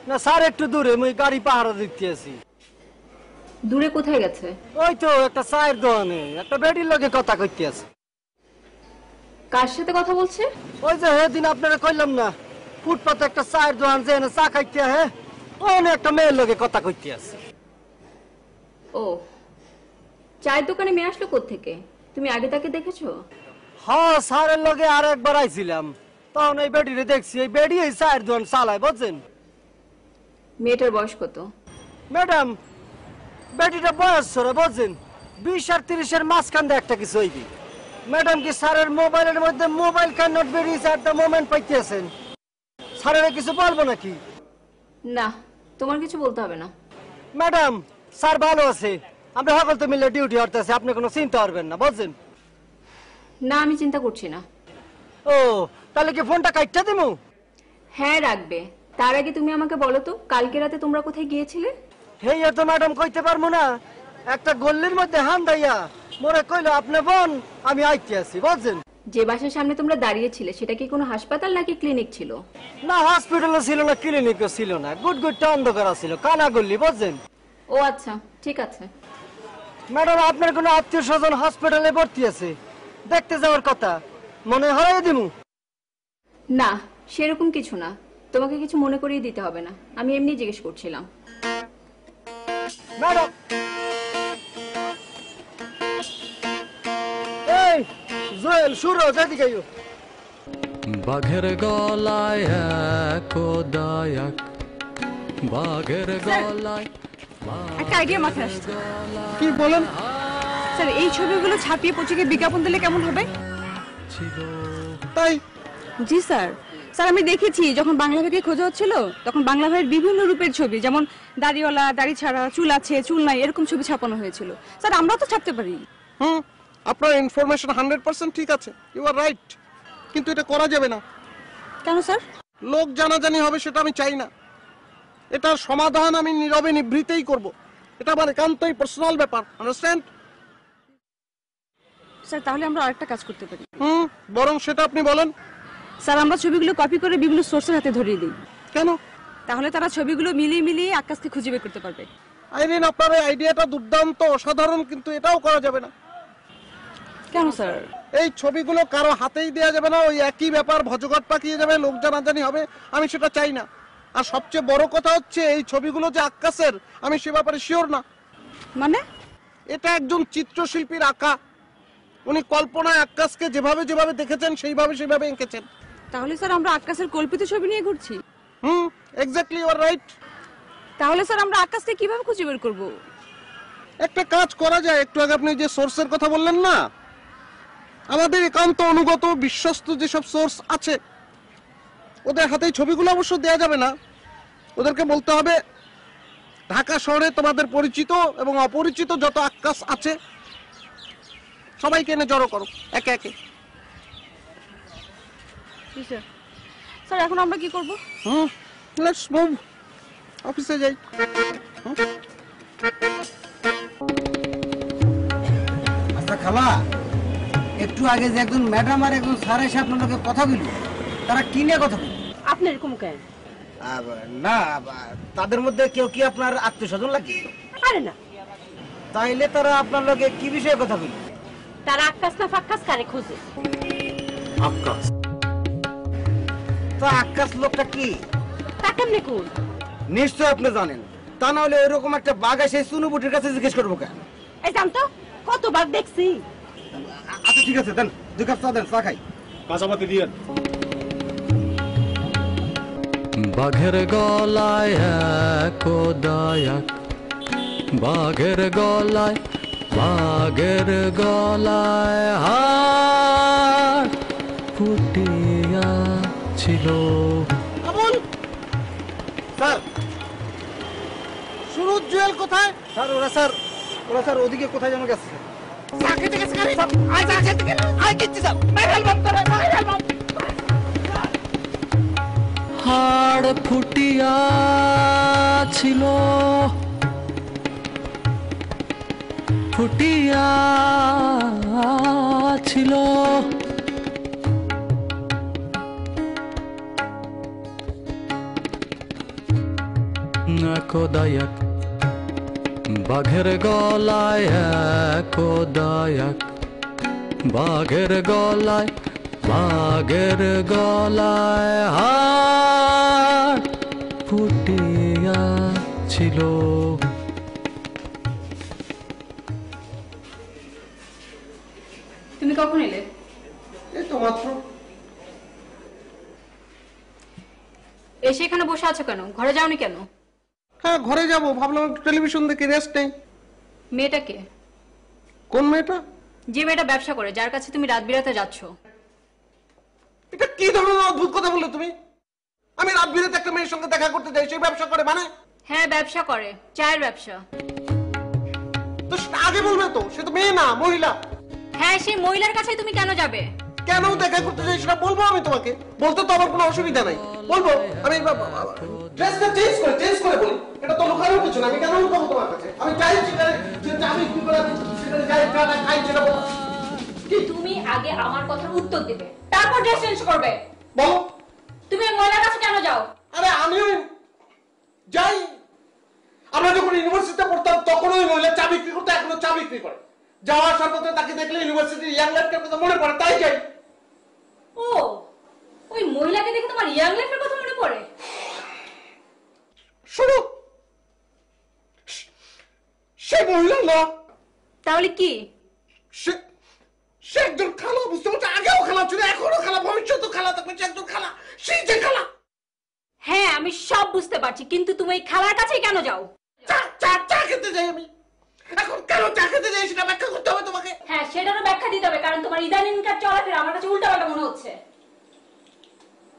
Speaker 4: না স্যার একটু দূরে, আমি গাড়ি পাহারা দিতে আছি।
Speaker 2: দূরে কোথায় গেছে?
Speaker 4: ওই তো একটা চায়ের দোকানে একটা বেডির লগে কথা কইতে আছে।
Speaker 2: কার সাথে কথা বলছে?
Speaker 4: ওই যে সেদিন আপনারা কইলাম না ফুটপাতে একটা চায়ের দোকান যে চা খাইতে হ্যাঁ ওখানে একটা মেয়ের লগে কথা কইতে আছে।
Speaker 2: ও, চায়ের দোকানে মেয়ে আসলো কোত্থেকে? তুমি আগে তাকে দেখেছো?
Speaker 4: হ্যাঁ, স্যারের লগে আর একবার আইছিলাম, তখন এই বেডিরে দেখছি, এই বেডি এই চায়ের দোকান চালায়, বুঝছেন?
Speaker 2: মেয়েটার বয়স কত?
Speaker 4: ম্যাডাম, বেডিটা বয়স সরে বুঝছেন 20 আর 30-এর মাঝখান দিয়ে একটা কিছু হইবি। ম্যাডাম কি স্যারের মোবাইলের মধ্যে mobile can not be reach at the moment পাইতেছেন? স্যারের কিছু বলবো নাকি?
Speaker 2: না, তোমার কিছু বলতে হবে না।
Speaker 4: ম্যাডাম, স্যার ভালো আছে, আমরা সকল তো মিলে ডিউটি করতেছি, আপনি কোনো চিন্তা করবেন না, বুঝছেন?
Speaker 2: না, আমি চিন্তা করছি না।
Speaker 4: ও, তাহলে কি ফোনটা কাটতে দিমু?
Speaker 2: হ্যাঁ, রাখবে। তার আগে তুমি আমাকে বলো তো, কালকে রাতে তোমরা কোথায় গিয়েছিলে?
Speaker 4: হেই তো ম্যাডাম কইতে পারবো না, একটা গল্লির মধ্যে হান দাইয়া মোরে কইলো আপনি বোন আমি আইতে আছি, বুঝছেন?
Speaker 2: যে বাসার সামনে তোমরা দাঁড়িয়েছিলে সেটা কি কোনো হাসপাতাল নাকি ক্লিনিক ছিল?
Speaker 4: না, হসপিটালও ছিল না, ক্লিনিকও ছিল না, গুড অন্ধকার ছিল, কানা গল্লি, বুঝছেন?
Speaker 2: ও আচ্ছা, ঠিক আছে।
Speaker 4: ম্যাডাম, আপনার কোনো আত্মীয় স্বজন হসপিটালে ভর্তি আছে, দেখতে যাওয়ার কথা, মনে হয় দিমু?
Speaker 2: না, সেরকম কিছু না, তোমাকে কিছু মনে করিয়ে দিতে হবে না, আমি এমনি জিজ্ঞেস করছিলাম।
Speaker 4: ম্যাডাম, এই জয়েল শুরু যেতে গাইও।
Speaker 8: বাঘের গলায় একদায়াক, বাঘের গলায়
Speaker 10: একটা আইডিয়া মাথায় আসছে।
Speaker 3: কি বলেন?
Speaker 10: স্যার, এই ছবিগুলো ছাপিয়ে পত্রিকায় বিজ্ঞাপন দিলে কেমন হবে?
Speaker 3: তাই?
Speaker 10: জি স্যার। স্যার, আমি দেখেছি যখন বাংলা ভাইকে খোঁজা হচ্ছিল তখন বাংলা ভাইয়ের বিভিন্ন রূপের ছবি, যেমন দাড়িওয়ালা, দাড়ি ছাড়া, চুল আছে, চুল নাই, এরকম ছবি ছাপানো হয়েছিল। স্যার, আমরাও তো ছাপতে পারি।
Speaker 3: আপনার ইনফরমেশন 100% ঠিক আছে, ইউ আর রাইট, কিন্তু এটা করা যাবে না।
Speaker 10: কেন স্যার?
Speaker 3: লোক জানাজানি হবে সেটা আমি চাই না। এটার সমাধান আমি নীরবে নিভৃতেই করব। এটা আমার একান্তই পার্সোনাল ব্যাপার, আন্ডারস্ট্যান্ড?
Speaker 10: স্যার, তাহলে আমরা আরেকটা কাজ করতে পারি।
Speaker 3: বরং সেটা আপনি বলেন।
Speaker 10: স্যার, আমরা ছবিগুলো কপি করে বিভিন্ন সোর্সের হাতে ধরিয়ে দিই।
Speaker 3: কেন?
Speaker 10: তাহলে তারা ছবিগুলো মিলিয়ে মিলিয়ে আকাশকে খুঁজে বের করতে পারবে।
Speaker 3: আইরিন, আপনার এই আইডিয়াটা দুর্দান্ত, অসাধারণ, কিন্তু এটাও করা যাবে না।
Speaker 10: কেন স্যার?
Speaker 3: এই ছবিগুলো কারো হাতেই দেওয়া যাবে না, ওই একই ব্যাপার ভজঘট পাকিয়ে যাবে, লোক জানাজানি হবে, আমি সেটা চাই না। আর সবচেয়ে বড় কথা হচ্ছে এই ছবিগুলো যে আকাশের, আমি সে ব্যাপারে শিওর না।
Speaker 10: মানে?
Speaker 3: এটা একজন চিত্রশিল্পীর আঁকা, উনি কল্পনায় আকাশকে যেভাবে যেভাবে দেখেছেন সেইভাবে এঁকেছেন।
Speaker 10: তাহলে স্যার আমরা আকাশের কল্পিত ছবি নিয়ে ঘুরছি।
Speaker 3: Exactly, you are right.
Speaker 10: তাহলে স্যার আমরা আকাশকে কিভাবে খুঁজে বের করব?
Speaker 3: একটা কাজ করা যায়, একটু আগে আপনি যে সোর্সের কথা বললেন না, আমাদের একান্ত অনুগত বিশ্বস্ত যেসব সোর্স আছে ওদের হাতেই ছবিগুলো অবশ্য দেয়া যাবে না, ওদেরকে বলতে হবে ঢাকা শহরে তোমাদের পরিচিত এবং অপরিচিত যত আকাশ আছে সবাইকে এনে জড়ো করো একে একে।
Speaker 10: স্যার, এখন আমরা কি করব?
Speaker 3: লেটস মুভ, অফিসে যাই।
Speaker 6: আচ্ছা খালা, একটু আগে যে একজন ম্যাডাম আর একজন স্যার এসে আপনার লোকে কথা বলি, তারা কি নিয়ে কথা বলি?
Speaker 10: আপনি এরকম কেন?
Speaker 6: না, তাদের মধ্যে কেউ কি আপনার আত্মীয় স্বজন লাগে?
Speaker 10: আরে না।
Speaker 6: তাইলে তারা আপনার লোকে কি বিষয়ে কথা বলি?
Speaker 10: তারা আকাশ না ফাক্কাস কারে খোঁজে।
Speaker 9: আকাশ?
Speaker 6: তো আকাশ লোকটা কি?
Speaker 10: তা কেমনে কোন?
Speaker 6: নিশ্চয় আপনি জানেন, তা না হলে এরকম একটা বাঘ এসে সুনুবুটির কাছে জিজ্ঞেস করবো কেন?
Speaker 10: এই জানতো কত বাঘ দেখছি।
Speaker 6: আচ্ছা ঠিক আছে, দেন 2 কাপ চা দেন, চা খাই।
Speaker 9: কাঁচাপাতি দিয়েন।
Speaker 8: বাঘের গলায় একদায়াক, বাঘের গলায়, বাঘের গলায় হার ফুটিয়া ছিল।
Speaker 3: স্যার, সুরজ জুয়েল কোথায়?
Speaker 4: স্যার ওদিকে কোথায় যেন গেছে।
Speaker 8: হাড় ফুটিয়া ছিল, ফুটিয়া ছিল। একদায়াক, বাঘের গলায় একদায়াক, বাঘের গলায়, বাঘের গলায় হার ফুটিয়াছিল।
Speaker 2: তুমি কখন এলে?
Speaker 3: এই তো মাত্র।
Speaker 2: এসে এখানে বসে আছো কেন? ঘরে যাওনি কেন?
Speaker 3: হ্যাঁ ঘরে যাব, ভাবলাম একটু টেলিভিশন দেখে রেস্ট নেই।
Speaker 2: মেয়েটাকে?
Speaker 3: কোন মেয়েটা?
Speaker 2: যে মেয়েটা ব্যবসা করে, যার কাছে তুমি রাত বিরাতে যাচ্ছ।
Speaker 3: এটা কি ধরনের অদ্ভুত কথা বললে তুমি? আমি রাত বিরাতে একটা মেয়ের সঙ্গে দেখা করতে যাই, সে ব্যবসা করে মানে?
Speaker 2: হ্যাঁ ব্যবসা করে, চায়ের ব্যবসা।
Speaker 3: তো সেটা আগে বলবে তো, সে তো মেয়ে না মহিলা।
Speaker 2: হ্যাঁ সেই মহিলার কাছে তুমি কেন যাবে?
Speaker 3: কেন দেখা করতে যাই সেটা বলবো আমি তোমাকে, বলতে তো আমার কোনো অসুবিধা নাই, বলবো। আমি ড্রেসটা চেঞ্জ করে বলি, এটা তো লুকানোর কিছু না। আমি কেন লুকাবো তোমার কাছে? আমি চাই সেখানে যে আমি কি করে সেখানে যাই খাই সেটা বলো।
Speaker 2: তুমি আগে আমার কথার উত্তর দিবে, তারপর ড্রেস চেঞ্জ করবে।
Speaker 3: বলো
Speaker 2: তুমি ওই মহিলার কাছে কেন যাও?
Speaker 3: আরে আমিও যাই। আমরা যখন ইউনিভার্সিটিতে পড়তাম তখন ওই মহিলা চা বিক্রি করতে, এখনো চা বিক্রি করে। যাওয়া আসার পথে তাকে দেখলে ইউনিভার্সিটির ইয়াং লাইফের কথা মনে পড়ে, তাই যাই।
Speaker 2: ও ওই মহিলাকে দেখে তোমার ইয়াং লাইফের কথা মনে পড়ে?
Speaker 3: শোনো, সে মহিলা না।
Speaker 2: তাহলে কি?
Speaker 3: সে একজন খালা, বুঝতে পারছো? আগেও খালা ছিল, এখনো খালা, ভবিষ্যতেও খালা থাকবে। সে একজন খালা, সেই যে খালা।
Speaker 2: হ্যাঁ আমি সব বুঝতে পারছি, কিন্তু তুমি এই খালার কাছেই কেন যাও?
Speaker 3: চা খেতে যাই আমি। এখন কেন চা খেতে যাই সেটা ব্যাখ্যা করতে হবে তোমাকে।
Speaker 2: হ্যাঁ সেটারও ব্যাখ্যা দিতে হবে, কারণ তোমার ইদানিংকার চলাফেরা আমার কাছে উল্টাপাল্টা মনে হচ্ছে।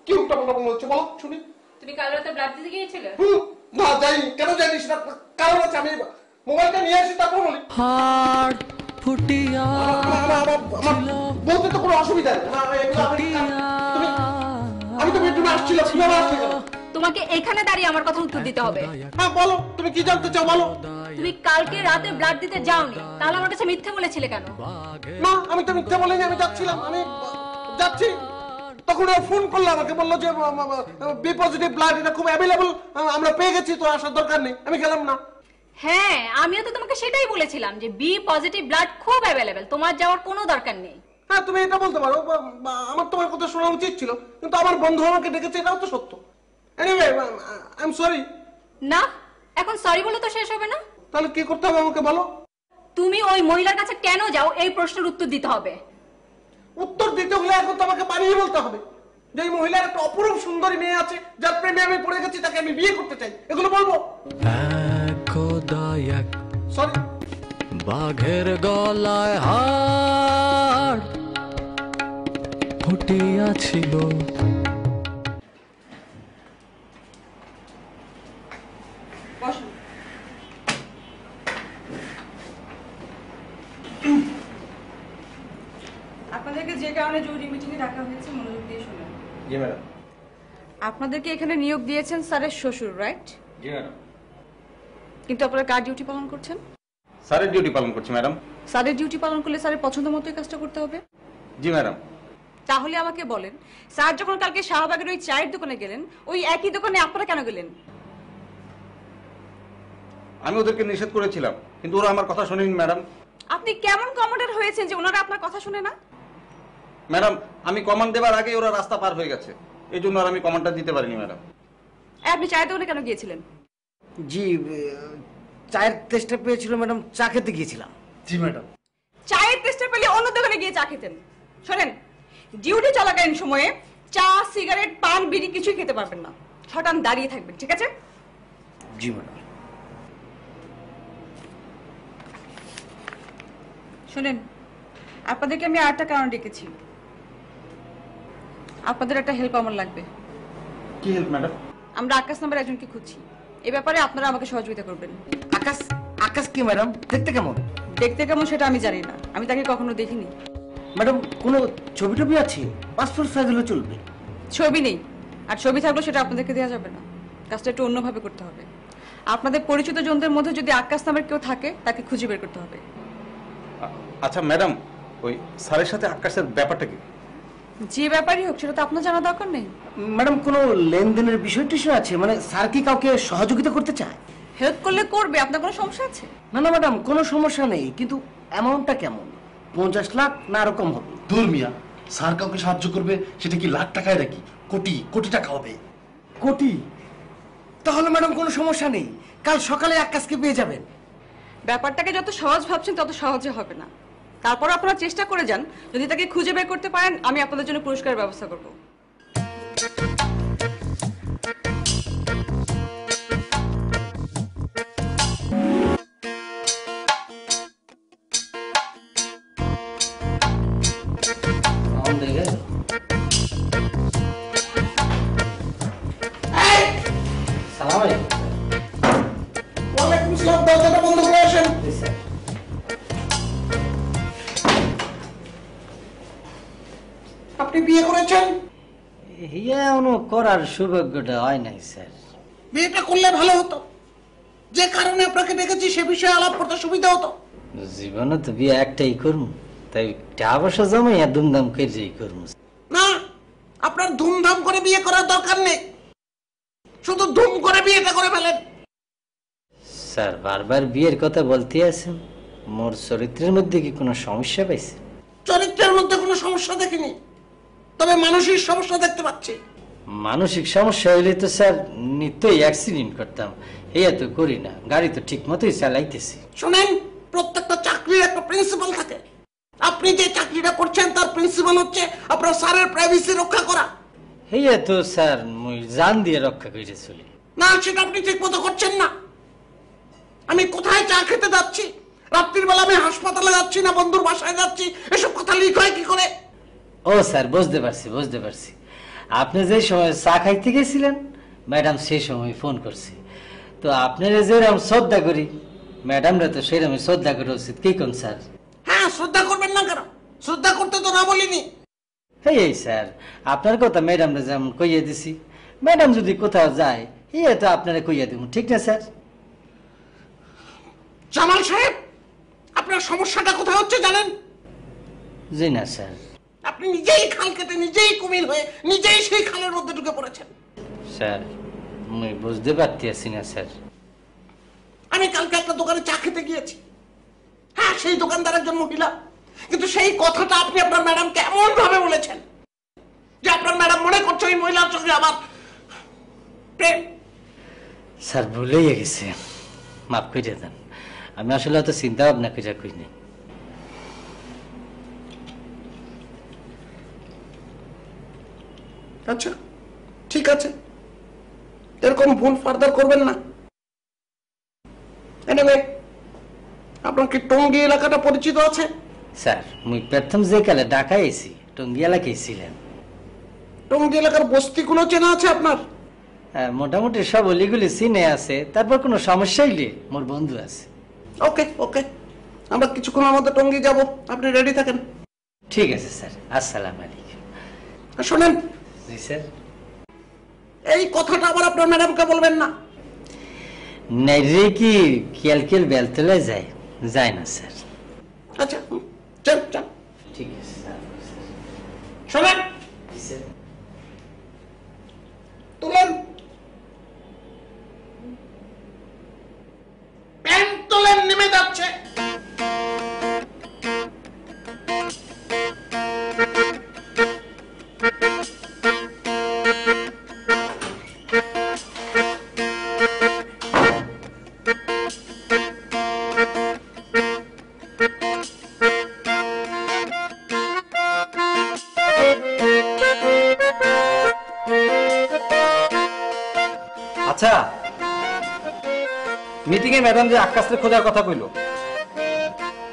Speaker 3: কি উল্টাপাল্টা মনে হচ্ছে বলো শুনি।
Speaker 2: তুমি কাল রাতে ব্লাড দিতে গিয়েছিলে?
Speaker 3: না যাইনি। কেন যাইনি সেটা কারণ আছে, আমি মোবাইলটা নিয়ে আসি তারপর বলি।
Speaker 8: হাড় ফুটিয়া
Speaker 3: বলতে তো কোনো অসুবিধা নেই। আমি তো বেডরুমে আসছিলাম, কিভাবে আসলে কেন?
Speaker 2: তোমাকে এখানে দাঁড়িয়ে আমার কথা উত্তর দিতে হবে।
Speaker 3: হ্যাঁ বলো, তুমি কি জানতে চাও বলো।
Speaker 2: তুমি কালকে রাতে ব্লাড দিতে যাওনি, তাহলে আমার কাছে মিথ্যে বলেছিলে কেন?
Speaker 3: না আমি তো মিথ্যে বলিনি, আমি যাচ্ছিলাম, আমি যাচ্ছি। তখন ও ফোন করলো আমাকে, বললো যে বি পজিটিভ ব্লাড এটা খুব অ্যাভেলেবল, আমরা পেয়ে গেছি, তো আসার দরকার নেই। আমি গেলাম না।
Speaker 2: হ্যাঁ আমিও তো তোমাকে সেটাই বলেছিলাম যে বি পজিটিভ ব্লাড খুব অ্যাভেলেবেল, তোমার যাওয়ার কোনো দরকার নেই।
Speaker 3: হ্যাঁ তুমি এটা বলতে পারো, আমার তোমার কথা শোনা উচিত ছিল, কিন্তু আমার বন্ধু আমাকে ডেকেছে, এটাও তো সত্য। Anyway I am sorry.
Speaker 2: না এখন সরি বলে তো শেষ হবে না।
Speaker 3: তাহলে কি করতে হবে আমাকে বলো।
Speaker 2: তুমি ওই মহিলার কাছে কেন যাও এই প্রশ্নের উত্তর দিতে হবে।
Speaker 3: উত্তর দিতে হলে এখন তো আমাকে বানিয়ে বলতে হবে যে এই মহিলার একটা অপরূপ সুন্দরী মেয়ে আছে, যার প্রেমে আমি পড়ে গেছি, তাকে আমি বিয়ে করতে চাই, এগুলো বলবো।
Speaker 8: একদায়ক
Speaker 3: সরি।
Speaker 8: বাঘের গলায় হাড় ফুটিয়াছিল।
Speaker 10: আপনাদেরকে যে কারণে জরুরি মিটিংয়ে ডাকা হয়েছে মনোযোগ দিয়ে শুনুন।
Speaker 1: জি ম্যাডাম।
Speaker 10: আপনাদেরকে এখানে নিয়োগ দিয়েছেন স্যারের শ্বশুর, রাইট?
Speaker 1: জি ম্যাডাম।
Speaker 10: কিন্তু আপনারা কার ডিউটি পালন করছেন?
Speaker 1: স্যারের ডিউটি পালন করছি ম্যাডাম।
Speaker 10: স্যারের ডিউটি পালন করলে স্যারের পছন্দ মতোই কাজটা করতে হবে।
Speaker 1: জি ম্যাডাম।
Speaker 10: তাহলে আমাকে বলেন, স্যার যখন কালকে শাহবাগের ওই চায়ের দোকানে গেলেন, ওই একই দোকানে আপনারা কেন গেলেন?
Speaker 1: আমি ওদেরকে নিষেধ করেছিলাম, কিন্তু ওরা আমার কথা শোনেনি ম্যাডাম।
Speaker 10: আপনি কেমন কমান্ডার হয়েছেন যে ওনারা আপনার কথা শুনে না?
Speaker 1: ম্যাডাম আমি কমান্ড দেবার আগে ওরা রাস্তা পার হয়ে গেছে, এই জন্য আর আমি কমান্ডটা দিতে পারিনি ম্যাডাম।
Speaker 10: আপনি চায়ের দোকানে কেন গিয়েছিলেন?
Speaker 6: জি চায়ের টেস্টে পেয়েছিল ম্যাডাম, চা খেতে গিয়েছিলাম।
Speaker 7: জি ম্যাডাম।
Speaker 10: চায়ের টেস্টে পেলে অন্য দোকানে গিয়ে চা খেতেন। শোনেন, ডিউটি চলাকালীন সময়ে চা, সিগারেট, পান, বিড়ি কিছুই খেতে পারবেন না। হঠাৎ দাঁড়িয়ে থাকবেন, ঠিক আছে?
Speaker 6: জি ম্যাডাম।
Speaker 10: শোনেন, আপনাদেরকে আমি আরেকটা কারণ ডেকেছি। আপনাদের একটা হেল্প আমার লাগবে।
Speaker 1: কি হেল্প ম্যাডাম?
Speaker 10: আমরা আকাশ নামের একজনকে খুঁজছি, এ ব্যাপারে আপনারা আমাকে সহযোগিতা করবেন।
Speaker 6: আকাশ? আকাশ কি ম্যাডাম? দেখতে কেমন?
Speaker 10: দেখতে কেমন সেটা আমি জানি না, আমি তাকে কখনো দেখিনি।
Speaker 6: ম্যাডাম কোনো ছবি টবি আছে? পাসপোর্ট সাইজ হলে চলবে।
Speaker 10: ছবি নেই, আর ছবি থাকলেও সেটা আপনাদেরকে দেওয়া যাবে না। কাজটা একটু অন্যভাবে করতে হবে। আপনাদের পরিচিত জনদের মধ্যে যদি আকাশ নামের কেউ থাকে, তাকে খুঁজে বের করতে হবে।
Speaker 1: আচ্ছা ম্যাডাম, ওই স্যারের সাথে আকাশের ব্যাপারটা কি?
Speaker 10: যে ব্যাপারই হোক সেটা তো আপনার জানা দরকার নেই।
Speaker 6: ম্যাডাম কোনো লেনদেনের বিষয় টিষয় আছে? মানে স্যার কি কাউকে সহযোগিতা করতে চায়?
Speaker 10: হেল্প করলে করবে, আপনার কোনো সমস্যা আছে?
Speaker 6: না না ম্যাডাম কোনো সমস্যা নেই, কিন্তু অ্যামাউন্টটা কেমন? 50 লাখ না আরো কম হবে?
Speaker 9: দূর মিয়া, স্যার কাউকে সাহায্য করবে, সেটা কি লাখ টাকায় নাকি কোটি কোটি টাকা হবে?
Speaker 6: কোটি? তাহলে ম্যাডাম কোনো সমস্যা নেই, কাল সকালে আক্কাসকে পেয়ে যাবেন।
Speaker 10: ব্যাপারটাকে যত সহজ ভাবছেন তত সহজে হবে না। তারপর আপনারা চেষ্টা করে যান, যদি তাকে খুঁজে বের করতে পারেন আমি আপনাদের জন্য পুরস্কারের ব্যবস্থা করব।
Speaker 3: ওয়ালাইকুম আসসালাম, দরজাটা বন্ধ করে আসেন। আপনি বিয়ে করেছেন?
Speaker 4: করার সৌভাগ্যটা হয় নাই স্যার।
Speaker 3: বিয়েটা করলে ভালো হতো, যে কারণে আপনাকে ডেকেছি সে বিষয়ে আলাপ করতে সুবিধা হতো।
Speaker 4: জীবনে তো বিয়ে একটাই করবো, তাই টাকা পয়সা জমাইয়া দুমদাম করে করবো।
Speaker 3: না, আপনার ধুমধাম করে বিয়ে করার দরকার নেই, শুধু ধুম করে বিয়েটা করে ফেলেন।
Speaker 4: স্যার বারবার বিয়ের কথা বলতে আছেন, মোর চরিত্রের মধ্যে কি কোনো সমস্যা পাইছে?
Speaker 3: চরিত্রের মধ্যে কোনো সমস্যা দেখিনি, তবে মানসিক সমস্যা দেখতে পাচ্ছি।
Speaker 4: মানসিক সমস্যা হইলে তো স্যার নিত্যই অ্যাক্সিডেন্ট করতাম, এই তো করি না, গাড়ি তো ঠিক মতোই চালাইতেছি।
Speaker 3: শোনেন, প্রত্যেকটা চাকরির একটা প্রিন্সিপাল থাকে। আপনি যে চাকরিটা করছেন তার প্রিন্সিপাল হচ্ছে আপনার স্যারের প্রাইভেসি রক্ষা করা।
Speaker 4: এই তো স্যার মুই জান দিয়ে রক্ষা করে চলি।
Speaker 3: না, সেটা আপনি ঠিক মতো করছেন না। আমি কোথায় চা খেতে যাচ্ছি, রাত্রির বেলা আমি হাসপাতালে যাচ্ছি না বন্ধুর বাসায় যাচ্ছি, এসব কথা লিক হয় কি করে?
Speaker 4: ও স্যার বুঝতে পারছি, আপনি যে সময় চা খাইতে গেছিলেন ম্যাডাম সেই সময় ফোন করছে, তো আপনারা যেরকম শ্রদ্ধা করি ম্যাডামরা তো সেরকম শ্রদ্ধা করা উচিত, কি কোন স্যার?
Speaker 3: হ্যাঁ, শ্রদ্ধা করবেন না কেন? শ্রদ্ধা করতে তো না বলিনি।
Speaker 4: এই স্যার আপনার কথা ম্যাডামরা যেমন কইয়া দিছি, ম্যাডাম যদি কোথাও যায় এই তো আপনারা কইয়া দিব, ঠিক না স্যার?
Speaker 3: জামাল সাহেব, আপনার সমস্যাটা কোথায় হচ্ছে জানেন?
Speaker 4: জি না স্যার।
Speaker 3: আপনি নিজেই খাল কেটে নিজেই কুমির হয়ে নিজেই সেই খালের মধ্যে ঢুকে পড়েছেন।
Speaker 4: স্যার মুই বুঝতে পারতেছি না স্যার।
Speaker 3: আমি কালকে একটা দোকানে চা খেতে গিয়েছি, হ্যাঁ সেই দোকানদার একজন মহিলা, কিন্তু সেই কথাটা আপনি আপনার ম্যাডামকে এমন ভাবে বলেছেন যে আপনার ম্যাডাম মনে করছে ওই মহিলার সঙ্গে আমার প্রেম।
Speaker 4: স্যার ভুলেই গেছে, মাফ করে দেন, আমি আসলে অত চিন্তা ভাবনা করে কইনি।
Speaker 3: আচ্ছা ঠিক আছে, এরকম ভুল ফার্দার করবেন না। এনিওয়ে, আপনার কি টঙ্গী এলাকাটা পরিচিত আছে?
Speaker 4: স্যার মুই প্রথম যে কালে ঢাকা এসি টঙ্গী এলাকায় ছিলেন।
Speaker 3: টঙ্গী এলাকার বস্তিগুলো চেনা আছে আপনার?
Speaker 4: হ্যাঁ মোটামুটি সব অলিগুলি চিনে আছে, তারপর কোনো সমস্যা হইলে মোর বন্ধু আছে।
Speaker 3: ওকে ওকে, আমরা কিছুক্ষণের মধ্যে টঙ্গী যাব, আপনি রেডি থাকেন।
Speaker 4: ঠিক আছে স্যার, আসসালামু আলাইকুম।
Speaker 3: শোনেন।
Speaker 4: জি স্যার।
Speaker 3: এই কথাটা আবার আপনার ম্যাডামকে বলবেন না।
Speaker 4: নাইরে কি কেল বেলতলে যায় না স্যার।
Speaker 3: আচ্ছা চল চল,
Speaker 4: ঠিক আছে স্যার।
Speaker 3: শোনেন, তুলেন প্যান্ট তুলেন, নেমে যাচ্ছে।
Speaker 1: আচ্ছা, মিটিং এ ম্যাডাম যে আকাশকে খোঁজার কথা কইলো,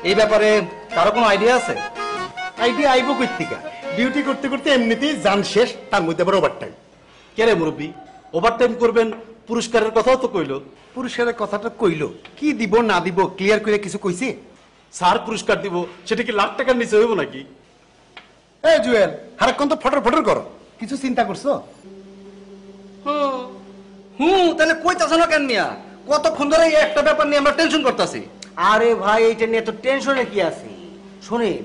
Speaker 1: এই ব্যাপারে কারো কোনো আইডিয়া আছে?
Speaker 9: আইডিয়া আইবো কই থেকে? ডিউটি করতে করতে এমনিতেই জান শেষ, তার মধ্যে আবার ওভারটাইম।
Speaker 5: কে রে মুরব্বী, ওভারটাইম করবেন, পুরস্কারের কথাও তো কইলো।
Speaker 9: পুরস্কারের কথাটা কইলো, কি দিব না দিব ক্লিয়ার করে কিছু কইছে?
Speaker 5: স্যার পুরস্কার দিব, সেটা কি লাখ টাকার নিচে হইব নাকি?
Speaker 9: এই জুয়েল, হারাক্ষণ তো ফটর ফটর করো, কিছু চিন্তা করছো?
Speaker 1: তাহলে কইতাছ না কেন মিয়া? কতক্ষণ ধরে এই একটা ব্যাপার নিয়ে আমরা টেনশন করতেছি।
Speaker 6: আরে ভাই, এটা নিয়ে তো টেনশনে কি আছে? শোনেন,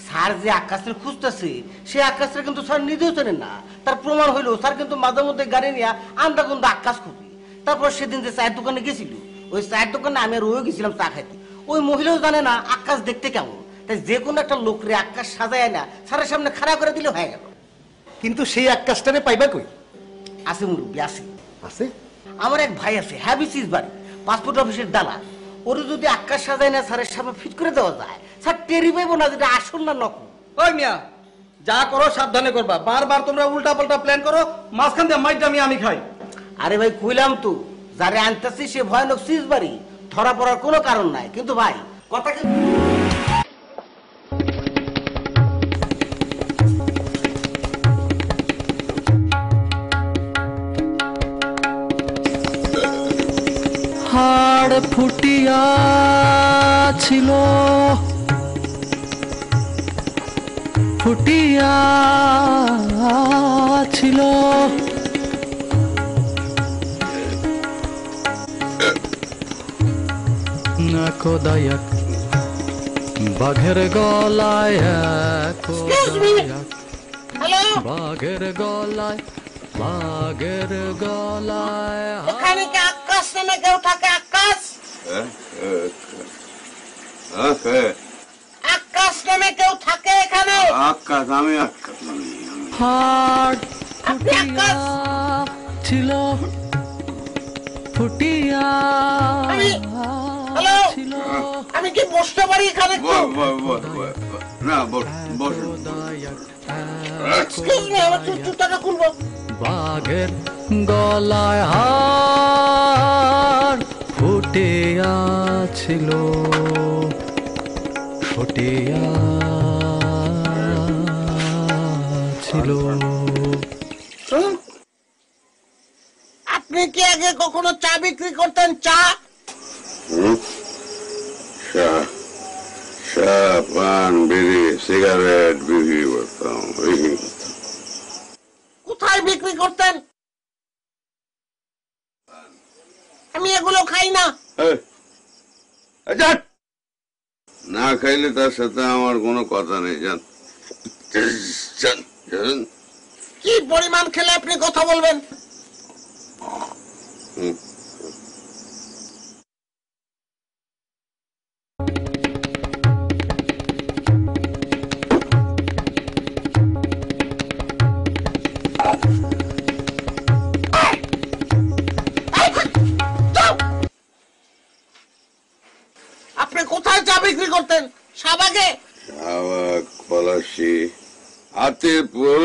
Speaker 6: স্যার যে আকাশের খুঁজতেছে সে আকাশটা কিন্তু স্যার নিজেও জানেন না। তার প্রমাণ হইলো স্যার কিন্তু মাঝে মধ্যে গাড়ি নিয়ে আন্দাকুন্দ আকাশ খুঁজি। তারপর সেদিন যে চায়ের দোকানে গেছিল, ওই চায়ের দোকানে আমি আর ওই গেছিলাম চা খাইতে, ওই মহিলাও জানে না আকাশ দেখতে কেমন। তাই যে কোনো একটা লোকরে আকাশ সাজায় না স্যারের সামনে খাড়া করে দিলে হয়ে গেল।
Speaker 9: কিন্তু সেই আকাশটারে পাইবা কই?
Speaker 6: আছে মুরব্বী, আছে
Speaker 9: আছে।
Speaker 6: আমার এক ভাই আছে হ্যাবিসিস বাড়ি, পাসপোর্ট অফিসের দালাল। ওরে যদি আকাশ সাজায় না স্যারের সামনে ফিট করে দেওয়া যায়, স্যার টেরি পাইব না যেটা আসল না নকল।
Speaker 1: ওই মিয়া, যা করো সাবধানে করবা। বারবার তোমরা উল্টা পাল্টা প্ল্যান করো, মাঝখান দিয়ে মাইটা আমি খাই।
Speaker 6: আরে ভাই কইলাম তো, যারে আনতেছি সে ভয়ানক সিজ বাড়ি, ধরা পড়ার কোনো কারণ নাই। কিন্তু ভাই কথা কি
Speaker 8: হাড় ফুটিয়া ছিল, ফুটিয়া ছিল, না কোদায়াক বাঘের গলায়, বাঘের গলায়, বাঘের গলায়।
Speaker 3: এখানে কি আকাশ নামে কেউ থাকে? আকাশ, আকাশ নামে কেউ থাকে এখানে?
Speaker 9: আকাশ, আমি আকাশ নামি।
Speaker 8: হাড়
Speaker 3: আপনি আকাশ?
Speaker 8: ছিল, ফুটিয়া
Speaker 3: হ্যালো, আমি কি বসতে পারি এখানে একটু?
Speaker 9: না বস।
Speaker 3: এক্সকিউজ মি, আমার জুতাটা খুলবো।
Speaker 8: বাঘের গলায় হাড় ফুটিয়া ছিল, ফুটিয়া ছিল।
Speaker 3: আপনি কি আগে কখনো চা বিক্রি করতেন? চা,
Speaker 9: পান, বিড়ি, সিগারেট বিক্রি করতাম।
Speaker 3: কোথায় বিক্রি করতেন? আমি এগুলো খাই না।
Speaker 9: না খাইলে তার সাথে আমার কোনো কথা নেই। জান
Speaker 3: কি পরিমাণ খেলে আপনি কথা বলবেন? আপনি কোথায় চা বিক্রি করতেন? শাহবাগে?
Speaker 9: শাহবাগ, পলাশি, হাতিপুর,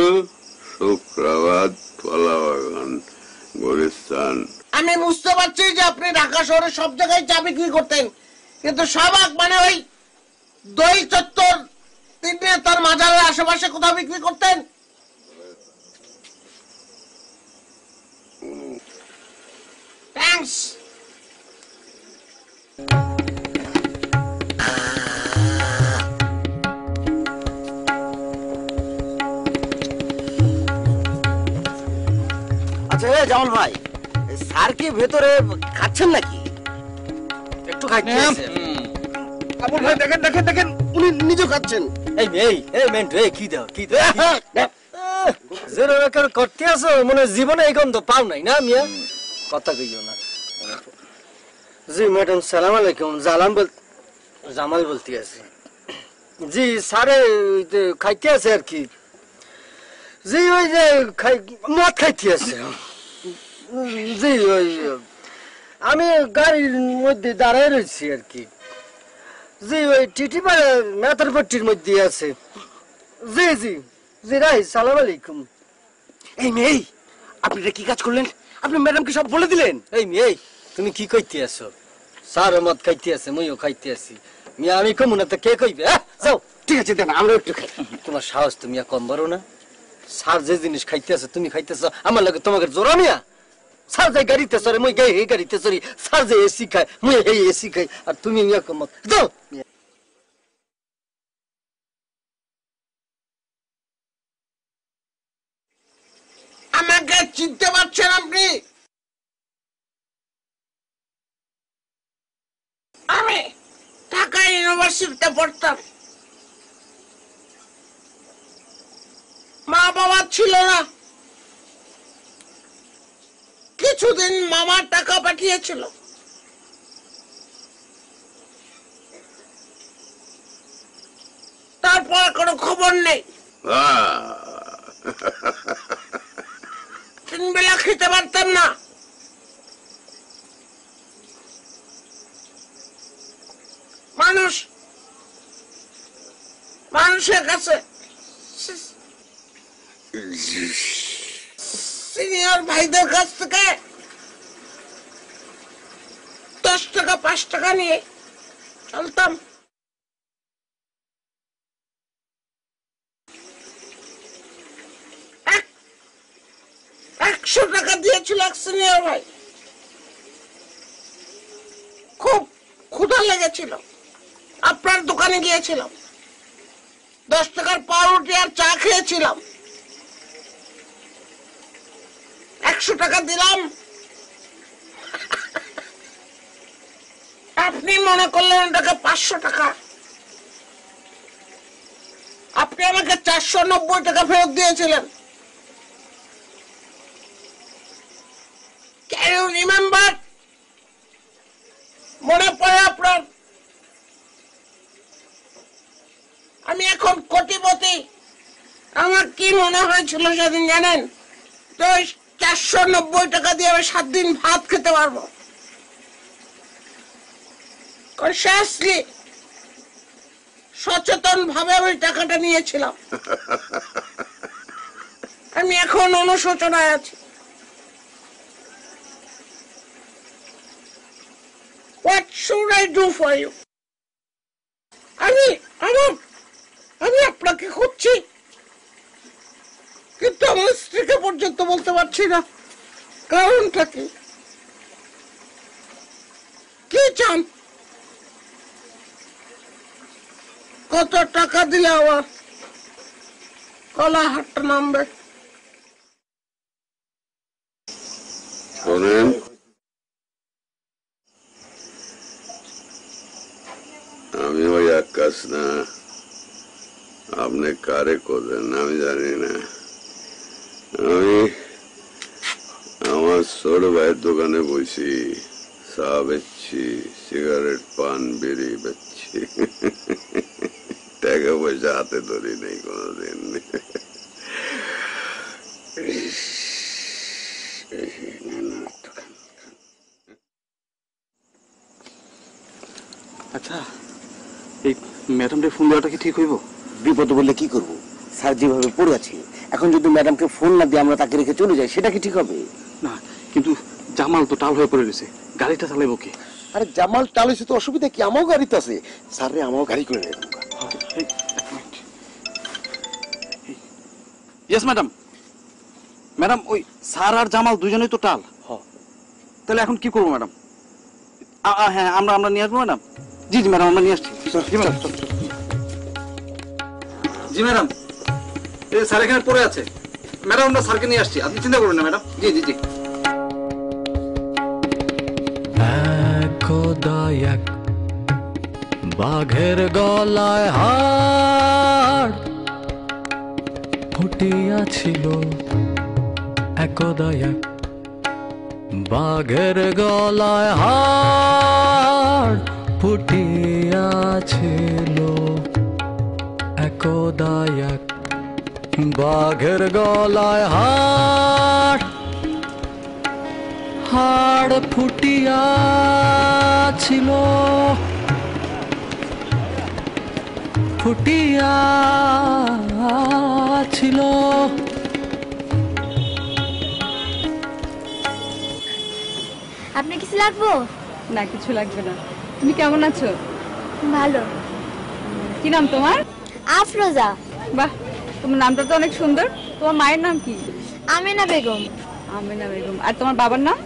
Speaker 9: শুক্রাবাদ, কলাবাগান, গুলিস্তান।
Speaker 3: আমি বুঝতে পারছি যে আপনি ঢাকা শহরে সব জায়গায় চা বিক্রি করতেন, কিন্তু শাহবাগ মানে ওই দই চত্বর, তার মাজারের আশেপাশে কোথাও বিক্রি করতেন? থ্যাঙ্কস।
Speaker 6: আচ্ছা জামাল ভাই, স্যার কি ভেতরে খাচ্ছেন নাকি?
Speaker 4: একটু খাইতে আছে।
Speaker 5: আবুল ভাই দেখেন দেখেন দেখেন, উনি নিজে খাচ্ছেন।
Speaker 4: এই মেন্টু, কি দাও, কি দাও? জেরো রেকর্ড করতে আছো, মনে জীবনে এই গন্ধ পাও নাই না মিয়া? কথা কইও না। জি ম্যাডাম, সালাম আলাইকুম। জামাল বলতে আছে। জি স্যারে খাইতে আছে আর কি। জি ওই যে মদ খাইতে আছে। জি ওই আমি গাড়ির মধ্যে দাঁড়ায় রয়েছি আর কি। জি ওই টিটি পাড়া মেতারপট্টির মধ্যে আছে। জি জি জি রাই, সালাম আলাইকুম।
Speaker 6: এই মেয়ে, আপনি এটা কি কাজ করলেন? আপনি ম্যাডামকে সব বলে দিলেন?
Speaker 4: এই মেয়ে, তুমি কি কইতে আছো? স্যার মদ খাইতে আছে, মুইও খাইতে আছি। মিয়া আমি কমু না তো কে কইবে? যাও।
Speaker 6: ঠিক আছে দেন, আমরা একটু খাই।
Speaker 4: তোমার সাহস তুমি কম বড় না? স্যার যে জিনিস খাইতে আছে তুমি খাইতেছ, আমার লাগে তোমাকে জোরা মিয়া? স্যার যে গাড়িতে চড়ে মুই গাই এই গাড়িতে চড়ি, স্যার যে এসি খায় মুই এই এসি খাই, আর তুমি মিয়া কম যাও।
Speaker 3: আমাকে চিনতে পারছেন আপনি? আমি ঢাকা ইউনিভার্সিটিতে পড়তাম। মা বাবা ছিল না, কিছুদিন মামার টাকা পাঠিয়েছিল। যৌবন নেই। 3 বেলা খেতে পারতাম না। মানুষের কাছে সিনিয়র ভাইদের কাছ থেকে 10 টাকা 5 টাকা নিয়ে চলতাম। $100 টাকা দিয়েছিল এক সিনিয়র ভাই। খুব ক্ষুধা লেগেছিল, আপনার দোকানে গিয়েছিলাম, 10 টাকার পাউরুটি আর চা খেয়েছিলাম। 100 টাকা দিলাম, আপনি মনে করলেন এটাকে 500 টাকা। আপনি আমাকে 490 টাকা ফেরত দিয়েছিলেন। Can you remember? মনে পড়ে আপনার? আমি এখন কোটিপতি। আমার কি মনে হয়েছিল সেদিন জানেন? তো 490 টাকা দিয়ে আমি 7 দিন ভাত খেতে পারবো। কনসিয়াসলি, সচেতন ভাবে আমি টাকাটা নিয়েছিলাম। আমি এখন অনুশোচনায় আছি। What should I do for you? আমি আপনাকে খুঁজছি, কিন্তু আমার স্ত্রীকে পর্যন্ত বলতে পারছি না। কারণটা কি? কি চান? কত টাকা দিলে আমার কলা হাটটা নামবে?
Speaker 9: শোনেন, আমি ওই আকাশ না, আপনি কারে করবেন আমি জানি না। আমি আমার ছোট ভাইয়ের দোকানে বসি, চা বেচছি, সিগারেট পান বিড়ি বেচছি, টাকা পয়সা হাতে ধরি নেই কোনোদিন।
Speaker 11: আচ্ছা, এই ম্যাডামকে ফোন দেওয়াটা কি ঠিক হইব?
Speaker 6: বিপদ বললে কি করব? স্যার যেভাবে পড়ে আছে, এখন যদি ম্যাডামকে ফোন না দিয়ে আমরা তাকে রেখে চলে যাই, সেটা কি ঠিক হবে?
Speaker 11: না, কিন্তু জামাল তো টাল হয়ে পড়ে রয়েছে, গাড়িটা চালাইব কে?
Speaker 5: আরে জামাল টালিছে তো, অসুবিধা কি? আমাও গাড়িতে আছে। স্যার রে, আমাও গাড়ি করে নেব।
Speaker 11: Yes madam. ম্যাডাম, ওই স্যার আর জামাল দুজনেই তো টাল। তাহলে এখন কি করবো ম্যাডাম? হ্যাঁ, আমরা নিয়ে আসবো ম্যাডাম। জি জি ম্যাডাম, আমরা নিয়ে আসছি। জি ম্যাডাম। জি ম্যাডাম, এই স্যার এখানে পড়ে আছে ম্যাডাম, আমরা স্যারকে নিয়ে আসছি, আপনি চিন্তা করবেন না ম্যাডাম। জি জি জি।
Speaker 8: একদা এক বাঘের গলায় হাড় ফুটিয়াছিল, একদা এক বাঘের গলায় হাড় ফুটিয়াছিল, একদা এক বাঘের গলায় হাড় হাড় ফুটিয়াছিল, ফুটিয়াছিল।
Speaker 12: আপনি কিছু লাগবো?
Speaker 10: না, কিছু লাগবে না। তুমি কেমন আছো?
Speaker 12: ভালো।
Speaker 10: কি নাম তোমার?
Speaker 12: আফরোজা।
Speaker 10: বাহ, তোমার নামটা তো অনেক সুন্দর। তোমার মায়ের নাম কি?
Speaker 12: আমিনা বেগম।
Speaker 10: আমিনা বেগম। আর তোমার বাবার নাম?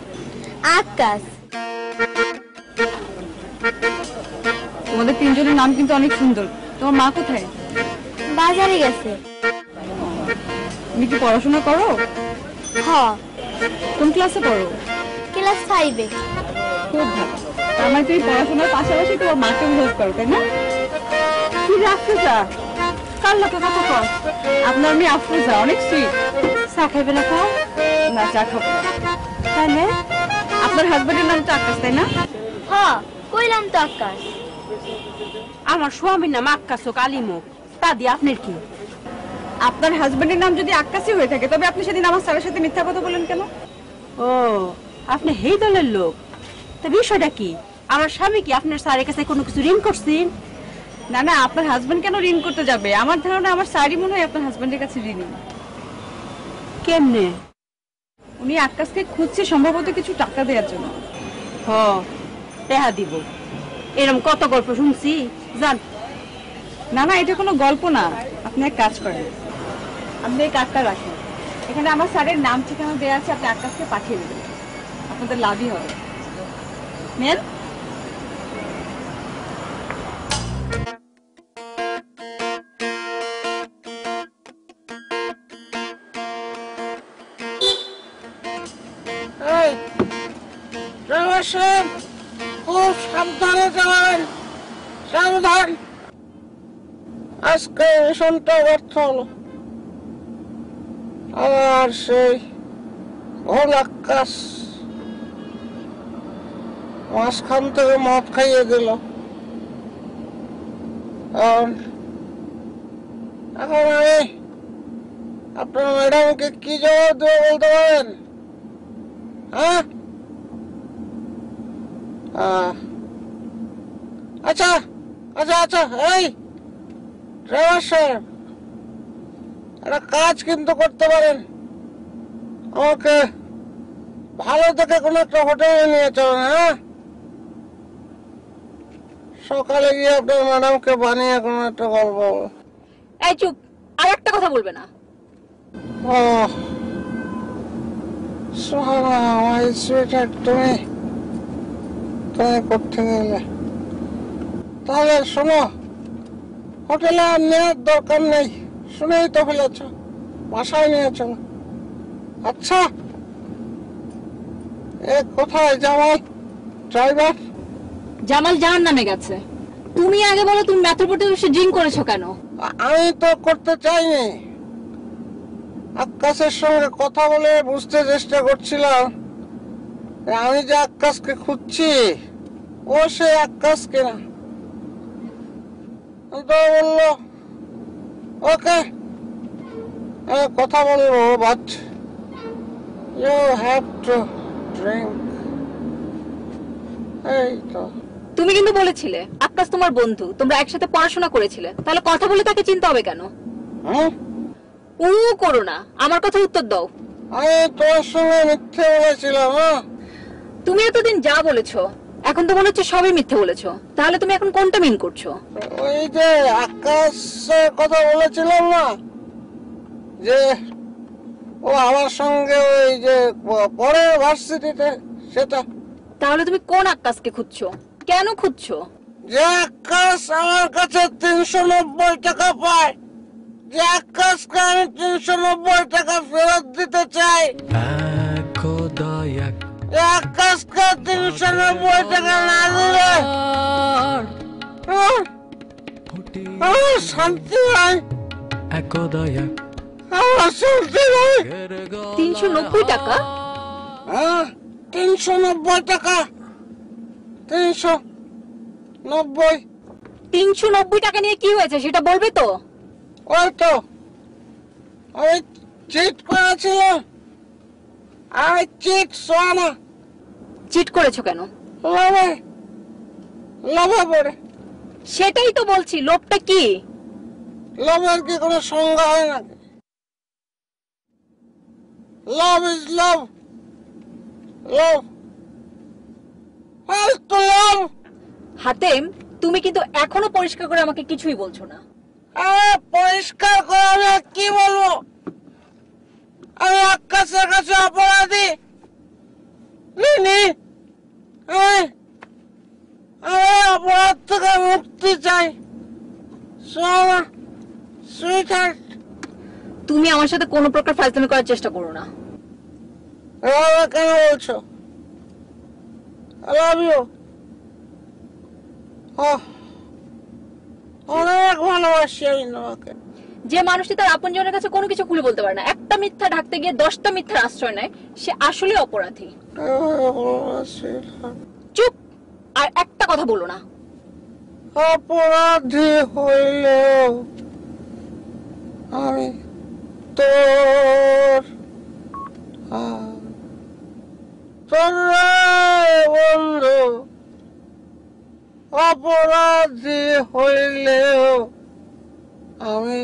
Speaker 12: আকাশ।
Speaker 10: তোমাদের তিনজনের নাম কিন্তু অনেক সুন্দর। তোমার মা কোথায়?
Speaker 12: বাজারে গেছে।
Speaker 10: তুমি কি পড়াশোনা করো?
Speaker 12: হ্যাঁ।
Speaker 10: কোন ক্লাসে পড়ো?
Speaker 12: ক্লাস 5-এ।
Speaker 10: খুব ভালো। তার মানে তুমি পড়াশোনার পাশাপাশি তোমার মাকে হেল্প করো, তাই না? কি আফরোজা, কার লোকে কথা কও? আপনার মেয়ে আফরোজা অনেক সুইট। চা খাইবে না? খাও না, চা খাবো না। তাহলে আপনার হাজবেন্ডের নাম তো আকাশ, তাই না?
Speaker 12: হ্যাঁ, কইলাম তো আকাশ।
Speaker 13: আমার স্বামীর নাম আকাশ কালিমুখ। তা দিয়ে আপনার কি?
Speaker 10: আপনার হাজবেন্ডের নাম যদি আক্কাসই হয়ে থাকে তবে আপনি সেদিন আমার স্যারের সাথে মিথ্যা কথা বলেন কেন?
Speaker 13: ও, আপনি হেই দলের লোক। তা বিষয়টা কি? আমার স্বামী কি আপনার স্যারের কাছে কোনো কিছু ঋণ করছেন?
Speaker 10: না না, আপনার হাজবেন্ড কেন ঋণ করতে যাবে? আমার ধারণা আমার স্যারই মনে হয় আপনার হাজবেন্ডের কাছে ঋণী।
Speaker 13: কেমনে?
Speaker 10: উনি আক্কাসকে খুঁজছে সম্ভবত কিছু টাকা দেওয়ার জন্য।
Speaker 13: হ, টাকা দিব। এরকম কত গল্প শুনছি, জান।
Speaker 10: না না, এটা কোনো গল্প না। আপনি এক কাজ করেন, আপনি এই কার্ডটা রাখেন, এখানে আমার স্যারের নাম ঠিকানা দেওয়া আছে, আপনি আক্কাসকে পাঠিয়ে দেবেন, আপনাদের লাভই হবে। নেন।
Speaker 3: খুব সাবধানে চালাবেন, সাবধান। আজকে মিশনটা ব্যর্থ হলো। আর সেই ভোল আক্কাস মাঝখান থেকে মদ খাইয়ে দিল। এখন আমি আপনার ম্যাডামকে কি জবাব দেবো বলতে পারেন? হ্যাঁ, আচ্ছা আচ্ছা আচ্ছা, এই ড্রাইভার সাহেব, একটা কাজ কিন্তু করতে পারেন, আমাকে ভালো দেখে কোনো একটা হোটেলে নিয়ে চলেন। হ্যাঁ, সকালে গিয়ে আপনার ম্যাডামকে বানিয়ে কোনো একটা গল্প।
Speaker 2: এই চুপ, আর একটা কথা বলবে না।
Speaker 3: ও সোহানা, আমার সুইটার, তুমি করতে গেলে তাহলে শোনো, হোটেলে আর নেওয়ার দরকার নেই, শুনেই তো ফেলেছ, বাসায় নিয়ে চলো। আচ্ছা, এ কোথায় জামাল ড্রাইভার?
Speaker 2: জামাল জাহান নামে গেছে। তুমি আগে বলো, তুমি মেট্রোপোর্টে এসে ড্রিঙ্ক করেছো কেন?
Speaker 3: আমি তো করতে চাইনি, আক্কাসের সঙ্গে কথা বলে বুঝতে চেষ্টা করছিলাম আমি যে আক্কাসকে খুঁজছি ও সে আক্কাস কিনা। তো বললো ওকে কথা বলবো, but you have to drink. এই তো।
Speaker 2: তুমি কিন্তু বলেছিলে আক্কাস তোমার বন্ধু, তোমরা একসাথে পড়াশোনা করেছিলে, তাহলে কথা বলে তাকে চিনতে হবে কেন? ও করো না, আমার কথা উত্তর দাও।
Speaker 3: আমি তোর সঙ্গে মিথ্যে বলেছিলাম?
Speaker 2: তুমি এতদিন যা বলেছো এখন তো মনে হচ্ছে সবই মিথ্যে বলেছো, তাহলে তুমি এখন কোনটা মিন করছো?
Speaker 3: ওই যে আকাশের কথা বলেছিলাম না, যে ও আমার সঙ্গে ওই যে পরে ভার্সিটিতে, সেটা।
Speaker 2: তাহলে তুমি কোন আক্কাসকে খুঁজছো? কেন খুঁজছো?
Speaker 3: যে আকাশ আমার কাছে 390 টাকা পায়, যে আকাশকে আমি 390 টাকা ফেরত দিতে চাই, আকাশকে 390 টাকা না দিলে আমার শান্তি নাই, আমার শান্তি নাই।
Speaker 2: 390 টাকা?
Speaker 3: 390 টাকা, 390।
Speaker 2: 390 টাকা নিয়ে কি হয়েছে সেটা বলবে তো?
Speaker 3: ওই তো আমি চিট করেছিলাম। আমি চিট সোনা।
Speaker 2: চিট করেছো কেন?
Speaker 3: লোভে পড়ে।
Speaker 2: সেটাই তো বলছি, লোভটা কি?
Speaker 3: লোভের কি কোনো সংজ্ঞা হয় নাকি? লাভ ইজ লাভ, লাভ তো লাভ।
Speaker 2: হাতেম, তুমি কিন্তু এখনো পরিষ্কার করে আমাকে কিছুই বলছো না।
Speaker 3: পরিষ্কার করে আমি কি বলবো? আমি আকাশের কাছে অপরাধী। আমি অপরাধ থেকে মুক্তি চাই।
Speaker 2: তুমি আমার সাথে কোনো প্রকার ফাজলামি করার চেষ্টা করো না।
Speaker 3: কেন বলছো? I love you. অনেক ভালোবাসি আমি তোমাকে।
Speaker 2: যে মানুষটি তার আপনজনের কাছে কোনো কিছু খুলে বলতে পারে না, একটা মিথ্যা ঢাকতে গিয়ে 10টা মিথ্যার আশ্রয় নেয়, সে আসলে অপরাধী। চুপ, আর একটা কথা বলো না।
Speaker 3: অপরাধী হইলেও আমি তোর বন্ধু অপরাধী হইলেও আমি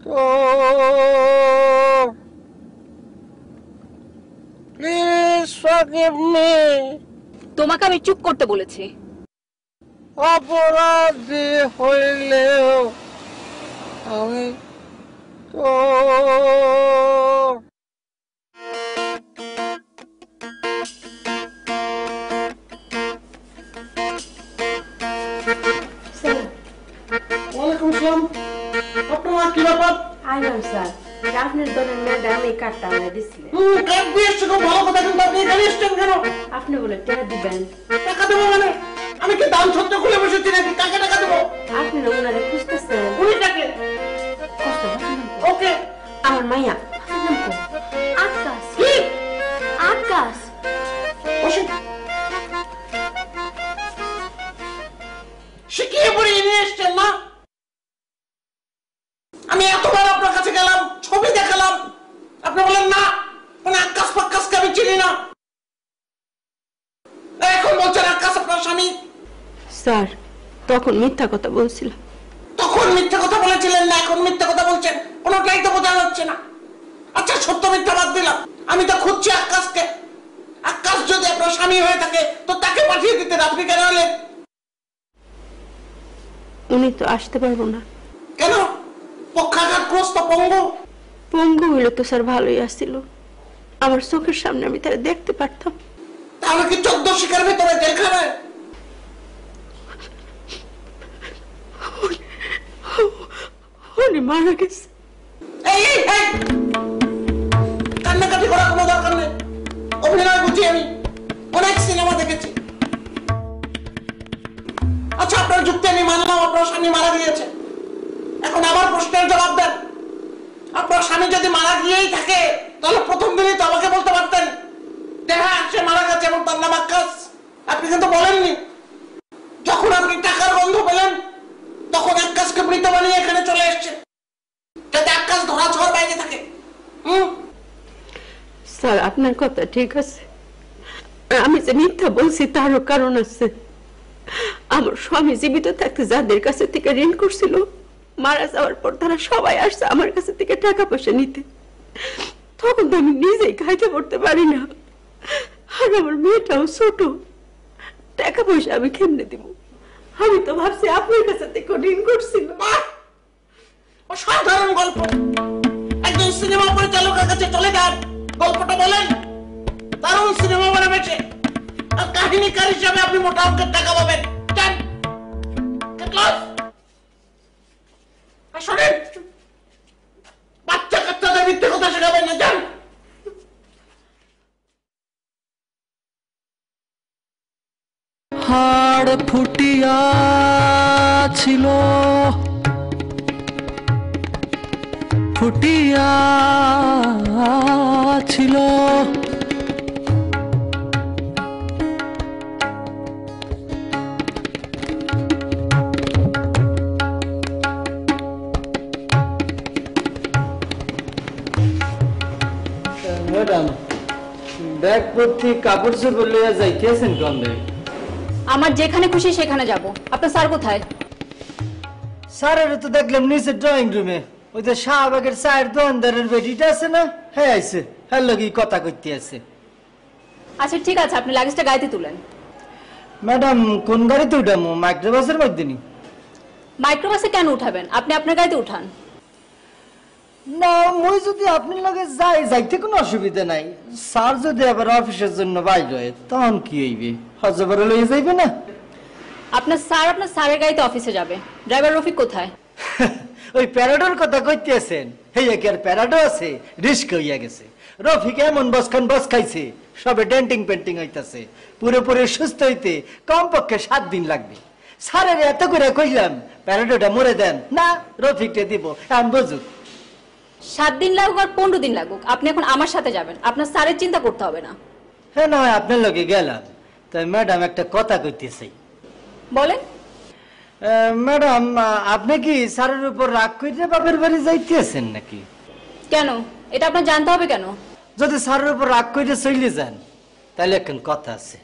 Speaker 3: তোর প্লিজ ফরগিভ মি।
Speaker 2: তোমাকে আমি চুপ করতে বলেছি।
Speaker 3: অপরাধী হইলেও আমি তোর। ওয়ালাইকুম আসসালাম। আপনার কি ব্যাপার?
Speaker 13: আইলাম স্যার, আপনার দলের ম্যাডাম এই কার্ডটা আমায় দিছিলেন।
Speaker 3: কার্ড দিয়ে এসছো, খুব ভালো কথা, কিন্তু আপনি এখানে এসছেন কেন?
Speaker 13: আপনি বলে টাকা দিবেন।
Speaker 3: টাকা দেবো মানে? আমি কি দাম সত্য খুলে বসেছি নাকি? কাকে টাকা দেবো?
Speaker 13: আপনি ওনারে খুঁজতেছেন।
Speaker 3: উনি টাকে ওকে
Speaker 13: আমার মাইয়া
Speaker 12: আকাশ। আকাশ
Speaker 3: শিখিয়ে পড়িয়ে নিয়ে এসছেন না? আমি এতবার আপনার কাছে গেলাম, ছবি দেখালাম, আপনি বলেন না মানে আকাশ ফাক্কাশকে আমি চিনি না। এখন বলছেন আকাশ আপনার স্বামী।
Speaker 13: স্যার তখন মিথ্যা কথা বলছিলাম।
Speaker 3: তখন মিথ্যা কথা বলেছিলেন না, এখন মিথ্যা কথা বলছেন, কোনোটাই তো বোঝা যাচ্ছে না। আচ্ছা সত্য মিথ্যা বাদ দিলাম, আমি তো খুঁজছি আকাশকে। আকাশ যদি আপনার স্বামী হয়ে থাকে তো তাকে পাঠিয়ে দিতেন, আপনি কেন হলেন?
Speaker 13: উনি তো আসতে পারবো না।
Speaker 3: কেন? পক্ষাঘাতগ্রস্ত পঙ্গু?
Speaker 13: পঙ্গু হইলে তো স্যার ভালোই আসছিল, আমার চোখের সামনে আমি তারা দেখতে পারতাম।
Speaker 3: তাহলে কি 14 শিকার ভিতরে জেলখানায়?
Speaker 13: উনি মারা গেছে।
Speaker 3: কান্নাকাটি করার কোনো দরকার নেই, অভিনয় বুঝি আমি, অনেক সিনেমা দেখেছি। আচ্ছা আপনার যুক্তি আমি মানলাম, আপনার স্বামী মারা গিয়েছে। এখন আমার প্রশ্নের জবাব দেন, আপনার স্বামী যদি মারা গিয়েই থাকে তাহলে প্রথম দিনই তো আমাকে বলতে পারতেন হ্যাঁ সে মারা গেছে এবং তার নাম আকাশ। আপনি কিন্তু বলেননি। যখন আপনি টাকার গন্ধ পেলেন তখন আকাশকে মৃত বানিয়ে এখানে চলে এসেছেন যাতে আকাশ ধরা ছোঁয়ার বাইরে থাকে।
Speaker 13: স্যার আপনার কথা ঠিক আছে, আমি যে মিথ্যা বলছি তারও কারণ আছে। আমার স্বামী জীবিত থাকতে যাদের কাছে থেকে ঋণ করছিল, মারা যাওয়ার পর তারা সবাই আসছে আমার কাছে থেকে টাকা পয়সা নিতে। তখন তো আমি নিজেই খাইতে পড়তে পারি না, আর আমার মেয়েটাও ছোট, টাকা পয়সা আমি কেমনে দিব? আমি তো ভাবছি আপনার কাছে থেকে ঋণ করছিল।
Speaker 3: অসাধারণ গল্প, একজন সিনেমা পরিচালকের কাছে চলে যান, গল্পটা বলেন, দারুণ সিনেমা বানাবেছে, আর কাহিনীকার হিসাবে আপনি মোটা অঙ্কের টাকা পাবেন। শোনেন, বাচ্চা কাচ্চাদের মিথ্যে কথা শেখাবেন না, যান।
Speaker 8: হাড় ফুটিয়া ছিল, ফুটিয়া ছিল,
Speaker 4: ম্যাডাম ব্যাগ ভর্তি কাপড় চোপড় লইয়া যাইতেছেন কন্দে?
Speaker 2: আমার যেখানে খুশি সেখানে যাব। আপনার স্যার কোথায়?
Speaker 4: স্যারের তো দেখলাম নিচে ড্রয়িং রুমে, ওই যে শাহবাগের চায়ের দোকানদারের বেটিটা আছে না, হ্যাঁ আইছে, হ্যাঁ লগি কথা কইতে আছে।
Speaker 2: আচ্ছা ঠিক আছে, আপনি লাগেজটা গাড়িতে তুলেন।
Speaker 4: ম্যাডাম কোন গাড়িতে উঠামো? মাইক্রোবাসের মধ্যে নি?
Speaker 2: মাইক্রোবাসে কেন উঠাবেন? আপনি আপনার গাড়িতে উঠান
Speaker 4: না। মই যদি আপনার লগে যাইতে কোনো অসুবিধা নাই। স্যার যদি আবার অফিসের জন্য বাইরে হয় তখন কি হইবে? হজবরে লইয়ে যাইবে না?
Speaker 2: আপনার স্যারের গাড়িতে অফিসে যাবে। ড্রাইভার রফিক কোথায়?
Speaker 4: ওই প্যারাডোর কথা কইতেছেন, হেইয়া কি আর প্যারাডো আছে? রিস্ক হইয়া গেছে। রফিক এমন বসখান বস খাইছে, সবে ডেন্টিং পেন্টিং হইতাছে। পুরোপুরি সুস্থ হইতে কমপক্ষে 7 দিন লাগবে। স্যারের এত করে কইলাম প্যারাডোটা মরে দেন না, রফিককে দিব, আমি বুঝুক।
Speaker 2: 7 দিন লাগুক আর 15 দিন লাগুক, আপনি এখন আমার সাথে যাবেন। আপনার স্যারের চিন্তা করতে হবে না।
Speaker 4: হ্যাঁ না, আপনার লগে গেলাম। তাই ম্যাডাম একটা কথা কইতেছি।
Speaker 2: বলেন।
Speaker 4: ম্যাডাম আপনি কি স্যারের উপর রাগ করে বাপের বাড়ি যাইতেছেন নাকি?
Speaker 2: কেন? এটা আপনার জানতে হবে কেন?
Speaker 4: যদি স্যারের উপর রাগ করে চলে যান তাহলে এখন কথা আছে।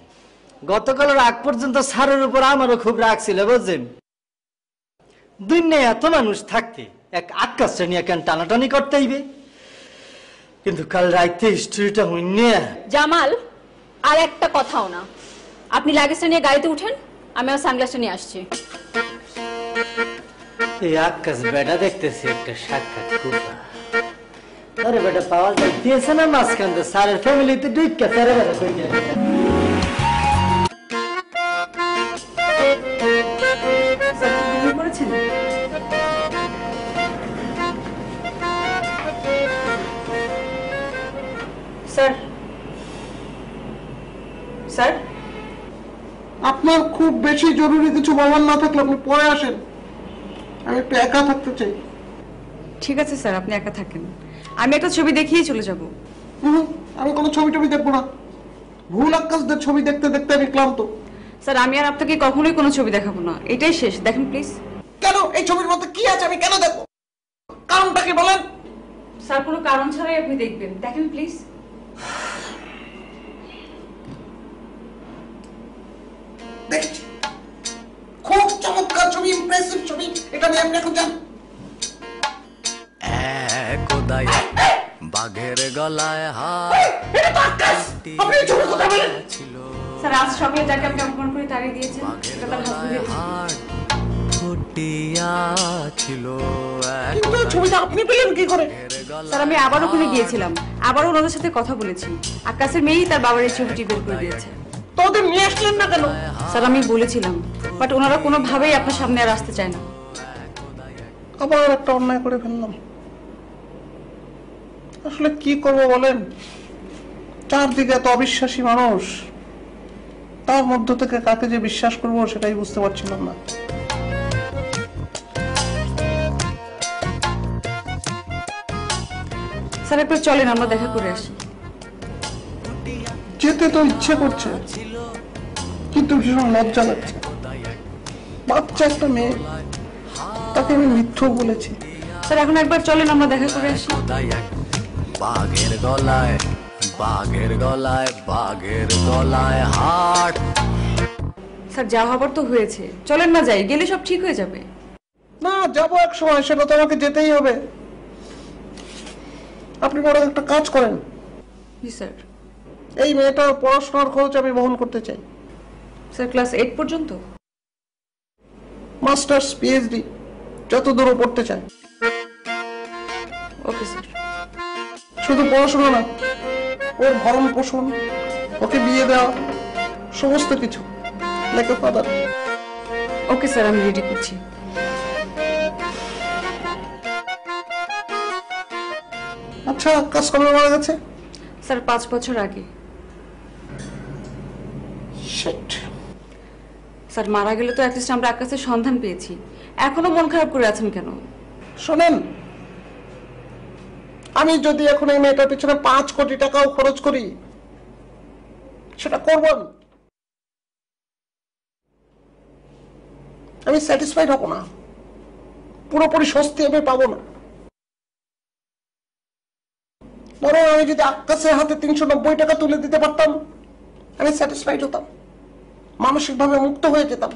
Speaker 4: গতকাল রাগ পর্যন্ত স্যারের উপর আমারও খুব রাগ ছিল, বুঝছেন? দুনিয়ায় এত মানুষ থাকতে এক আকাশ শ্রেণী কেন টানাটানি করতে হইবে? কিন্তু কাল রাইতে স্টোরিটা হইনি।
Speaker 2: জামাল, আর একটা কথাও না। আপনি লাগেজটা নিয়ে গাড়িতে উঠেন, আমি আমার সানগ্লাসটা নিয়ে আসছি।
Speaker 4: এই আকাশ বেটা দেখতেছি একটা সাক্ষাৎ কুপা। আরে বেটা পাওয়া যায় দিয়েছে না মাঝখান দিয়ে স্যারের ফ্যামিলিতে ঢুকে তেরে বেটা কই যায়।
Speaker 10: স্যার, স্যার,
Speaker 3: আপনার খুব বেশি জরুরি কিছু বলার না থাকলে আপনি পরে আসেন, আমি একটু একা থাকতে চাই।
Speaker 10: ঠিক আছে স্যার, আপনি একা থাকেন, আমি একটা ছবি দেখিয়ে চলে যাব।
Speaker 3: আমি কোনো ছবি টবি দেখবো না, ভুল আকাশদের ছবি দেখতে দেখতে আমি ক্লান্ত।
Speaker 10: স্যার, আমি আর আপনাকে কখনোই কোনো ছবি দেখাবো না, এটাই শেষ। দেখেন প্লিজ।
Speaker 3: কেন? এই ছবির মধ্যে কি আছে আমি কেন দেখবো? কারণটা কি বলেন?
Speaker 10: স্যার, কোনো কারণ ছাড়াই আপনি দেখবেন, দেখেন প্লিজ।
Speaker 3: দেখছি, খুব চমৎকার ছবি, ইমপ্রেসিভ ছবি, এটা নিয়ে আপনি এখন যান।
Speaker 8: একদাই বাঘের গলায় ছিল,
Speaker 10: স্যার, আজ সকালে যাকে আপনি অপমান করে তাড়িয়ে দিয়েছেন সেটা তার হাজবেন্ড
Speaker 8: ফুটিয়া ছিল।
Speaker 3: কিন্তু ছবিটা আপনি পেলেন কি করে?
Speaker 10: স্যার, আমি আবার ওখানে গিয়েছিলাম, আবারও ওনাদের সাথে কথা বলেছি। আকাশের মেয়েই তার বাবার এই ছবিটি বের করে দিয়েছে।
Speaker 3: তো ওদের নিয়ে আসলেন না কেন?
Speaker 10: স্যার, আমি বলেছিলাম, বাট ওনারা কোনোভাবেই আপনার সামনে আর আসতে চায় না।
Speaker 3: আবার একটা অন্যায় করে ফেললাম। আসলে কি করব বলেন? চারদিকে এত অবিশ্বাসী মানুষ, তার মধ্য থেকে কাকে যে বিশ্বাস করবো সেটাই বুঝতে পারছিলাম না।
Speaker 10: স্যার, একবার চলেন আমরা দেখা করে আসি।
Speaker 3: যেতে তো ইচ্ছে করছে, কিন্তু ভীষণ লজ্জা লাগছে। বাচ্চা একটা মেয়ে, তাকে আমি মিথ্যু বলেছি।
Speaker 10: স্যার, এখন একবার চলেন আমরা দেখা করে আসি।
Speaker 8: বাঘের গলায় বাঘের গলায় বাঘের গলায় হাট।
Speaker 10: স্যার, যা হবার তো হয়েছে, চলেন না যাই, গেলে সব ঠিক হয়ে যাবে।
Speaker 3: না, যাবো এক সময়, সেটা তো আমাকে যেতেই হবে। আপনি বড় একটা কাজ করেন।
Speaker 10: জি স্যার।
Speaker 3: এই মেয়েটার পড়াশোনার খরচ আমি বহন করতে চাই।
Speaker 10: স্যার, ক্লাস 8 পর্যন্ত?
Speaker 3: মাস্টার্স, পিএইচডি, যত দূর পড়তে চাই।
Speaker 10: Okay sir.
Speaker 3: শুধু পড়াশোনা না, ওর ভরণ পোষণ, ওকে বিয়ে দেওয়া, সমস্ত কিছু, like a father.
Speaker 10: Okay sir, আমি রেডি করছি।
Speaker 3: আচ্ছা, কাজ কবে মারা গেছে?
Speaker 10: স্যার, 5 বছর আগে। স্যার, মারা গেলে তো অ্যাটলিস্ট আমরা আকাশের সন্ধান পেয়েছি, এখনো মন খারাপ করে আছেন কেন?
Speaker 3: শোনেন, আমি যদি এখন এই মেয়েটার পিছনে 5 কোটি টাকাও খরচ করি, সেটা করব না। আমি স্যাটিসফাইড হব না, পুরোপুরি স্বস্তি আমি পাবো না। বরং আমি যদি আকাশের হাতে 390 টাকা তুলে দিতে পারতাম, আমি স্যাটিসফাইড হতাম, মানসিকভাবে মুক্ত হয়ে যেতাম।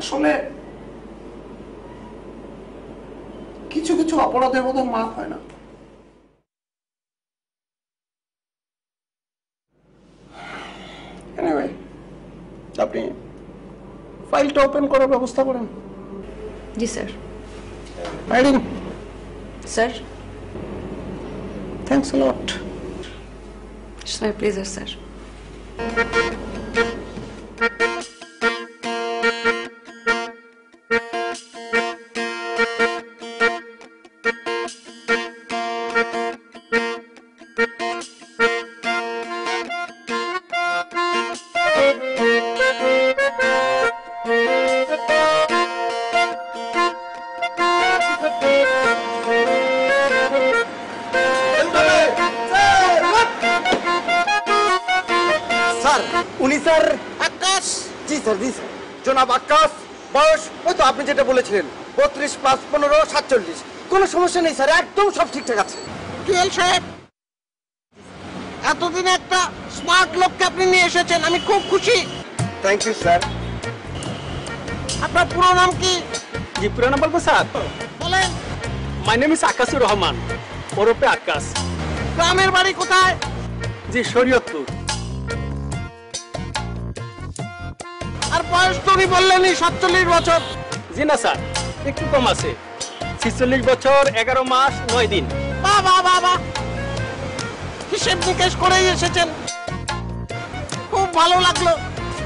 Speaker 3: আসলে কিছু কিছু অপরাধের মতো মাফ হয় না। এনিওয়ে, আপনি ফাইলটা ওপেন করার ব্যবস্থা করেন।
Speaker 10: জি sir.
Speaker 3: Irene.
Speaker 10: Sir.
Speaker 3: Thanks a lot.
Speaker 10: It's my pleasure sir.
Speaker 6: জনাব আকাশ, বয়স ওই তো আপনি যেটা বলেছিলেন 32 + 15 47। কোনো সমস্যা নেই স্যার, একদম সব ঠিকঠাক আছে।
Speaker 3: জুয়েল সাহেব, এতদিন একটা স্মার্ট লোককে আপনি নিয়ে এসেছেন, আমি খুব খুশি।
Speaker 6: Thank you sir.
Speaker 3: আপনার পুরো নাম কি?
Speaker 14: জি, পুরো নাম বলবো স্যার?
Speaker 3: বলেন।
Speaker 14: মাই নেম ইজ আকাশুর রহমান, ওরফে আকাশ।
Speaker 3: গ্রামের বাড়ি কোথায়?
Speaker 14: জি, শরীয়তপুর।
Speaker 3: আর বয়স তো উনি বললেনই 47 বছর।
Speaker 14: জি না স্যার, একটু কম আছে, 46 বছর 11 মাস 9 দিন।
Speaker 3: বাহ বাহ বাহ বাহ, হিসেব নিকেশ করেই এসেছেন, খুব ভালো লাগলো।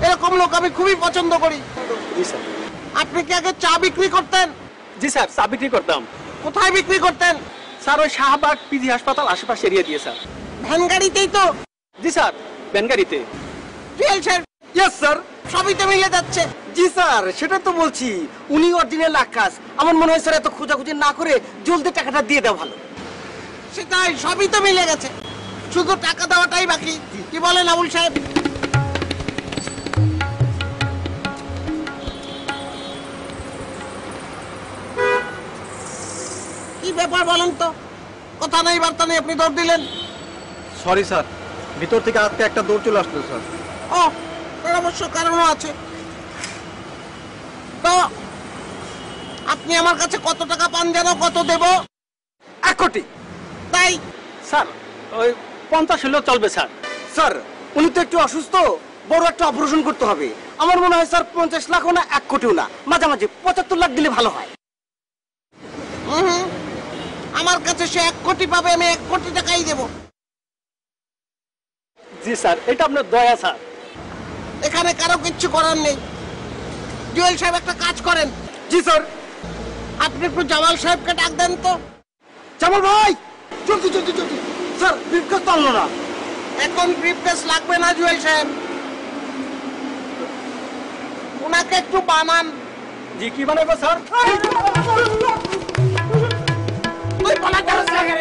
Speaker 3: এরকম লোক আমি খুবই পছন্দ করি।
Speaker 14: জি স্যার।
Speaker 3: আপনি কি আগে চা বিক্রি করতেন?
Speaker 14: জি স্যার, চা বিক্রি করতাম।
Speaker 3: কোথায় বিক্রি করতেন?
Speaker 14: স্যার ওই শাহবাগ পিজি হাসপাতাল আশেপাশে এরিয়া দিয়ে স্যার।
Speaker 3: ভ্যান গাড়িতেই তো?
Speaker 14: জি স্যার, ভ্যান গাড়িতে।
Speaker 3: জুয়েল স্যার।
Speaker 6: Yes sir.
Speaker 3: সবই তো মিলে যাচ্ছে।
Speaker 6: জি স্যার, সেটা তো বলছি, উনি অরিজিনাল আকাশ। আমার মনে হয় স্যার এত খোঁজাখুঁজি না করে জলদি টাকাটা দিয়ে দেওয়া ভালো।
Speaker 3: সেটাই, সবই তো মিলে গেছে, শুধু টাকা দেওয়াটাই বাকি। কি বলেন আবুল সাহেব? কি ব্যাপার বলেন তো, কথা নেই বার্তা নেই, আপনি দৌড় দিলেন?
Speaker 1: সরি স্যার, ভিতর থেকে আজকে একটা দৌড় চলে আসলো স্যার।
Speaker 3: ও, তার অবশ্য কারণও আছে। তো আপনি আমার কাছে কত টাকা পান যেন? কত দেব?
Speaker 6: 1 কোটি।
Speaker 3: তাই
Speaker 14: স্যার ওই 50 হলেও চলবে স্যার।
Speaker 6: স্যার উনি তো একটু অসুস্থ, বড় একটা অপারেশন করতে হবে। আমার মনে হয় স্যার 50 লাখও না, 1 কোটিও না, মাঝামাঝি 75 লাখ দিলে ভালো হয়।
Speaker 3: আমার কাছে সে 1 কোটি পাবে, আমি 1 কোটি টাকাই দেব।
Speaker 14: জি স্যার, এটা আপনার দয়া স্যার।
Speaker 3: এখানে কারো কিচ্ছু করার নেই। জুয়েল সাহেব একটা কাজ করেন।
Speaker 6: জি স্যার।
Speaker 3: আপনি একটু জামাল সাহেবকে ডাক দেন তো।
Speaker 6: জামাল ভাই, জলদি জলদি জলদি। স্যার ব্রিফকেস তো আনলো না।
Speaker 3: এখন ব্রিফকেস লাগবে না জুয়েল সাহেব, ওনাকে একটু বানান।
Speaker 14: জি, কি বানাবো স্যার?
Speaker 3: তুই বলা যাস না কেন?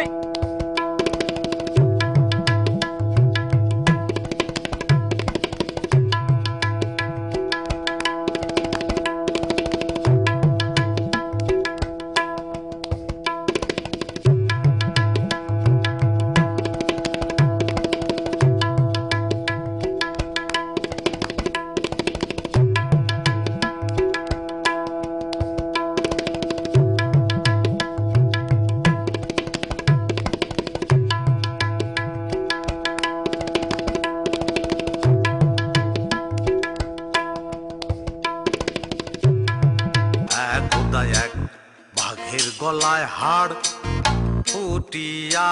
Speaker 8: এক বাঘের গলায় হাড় ফুটিয়া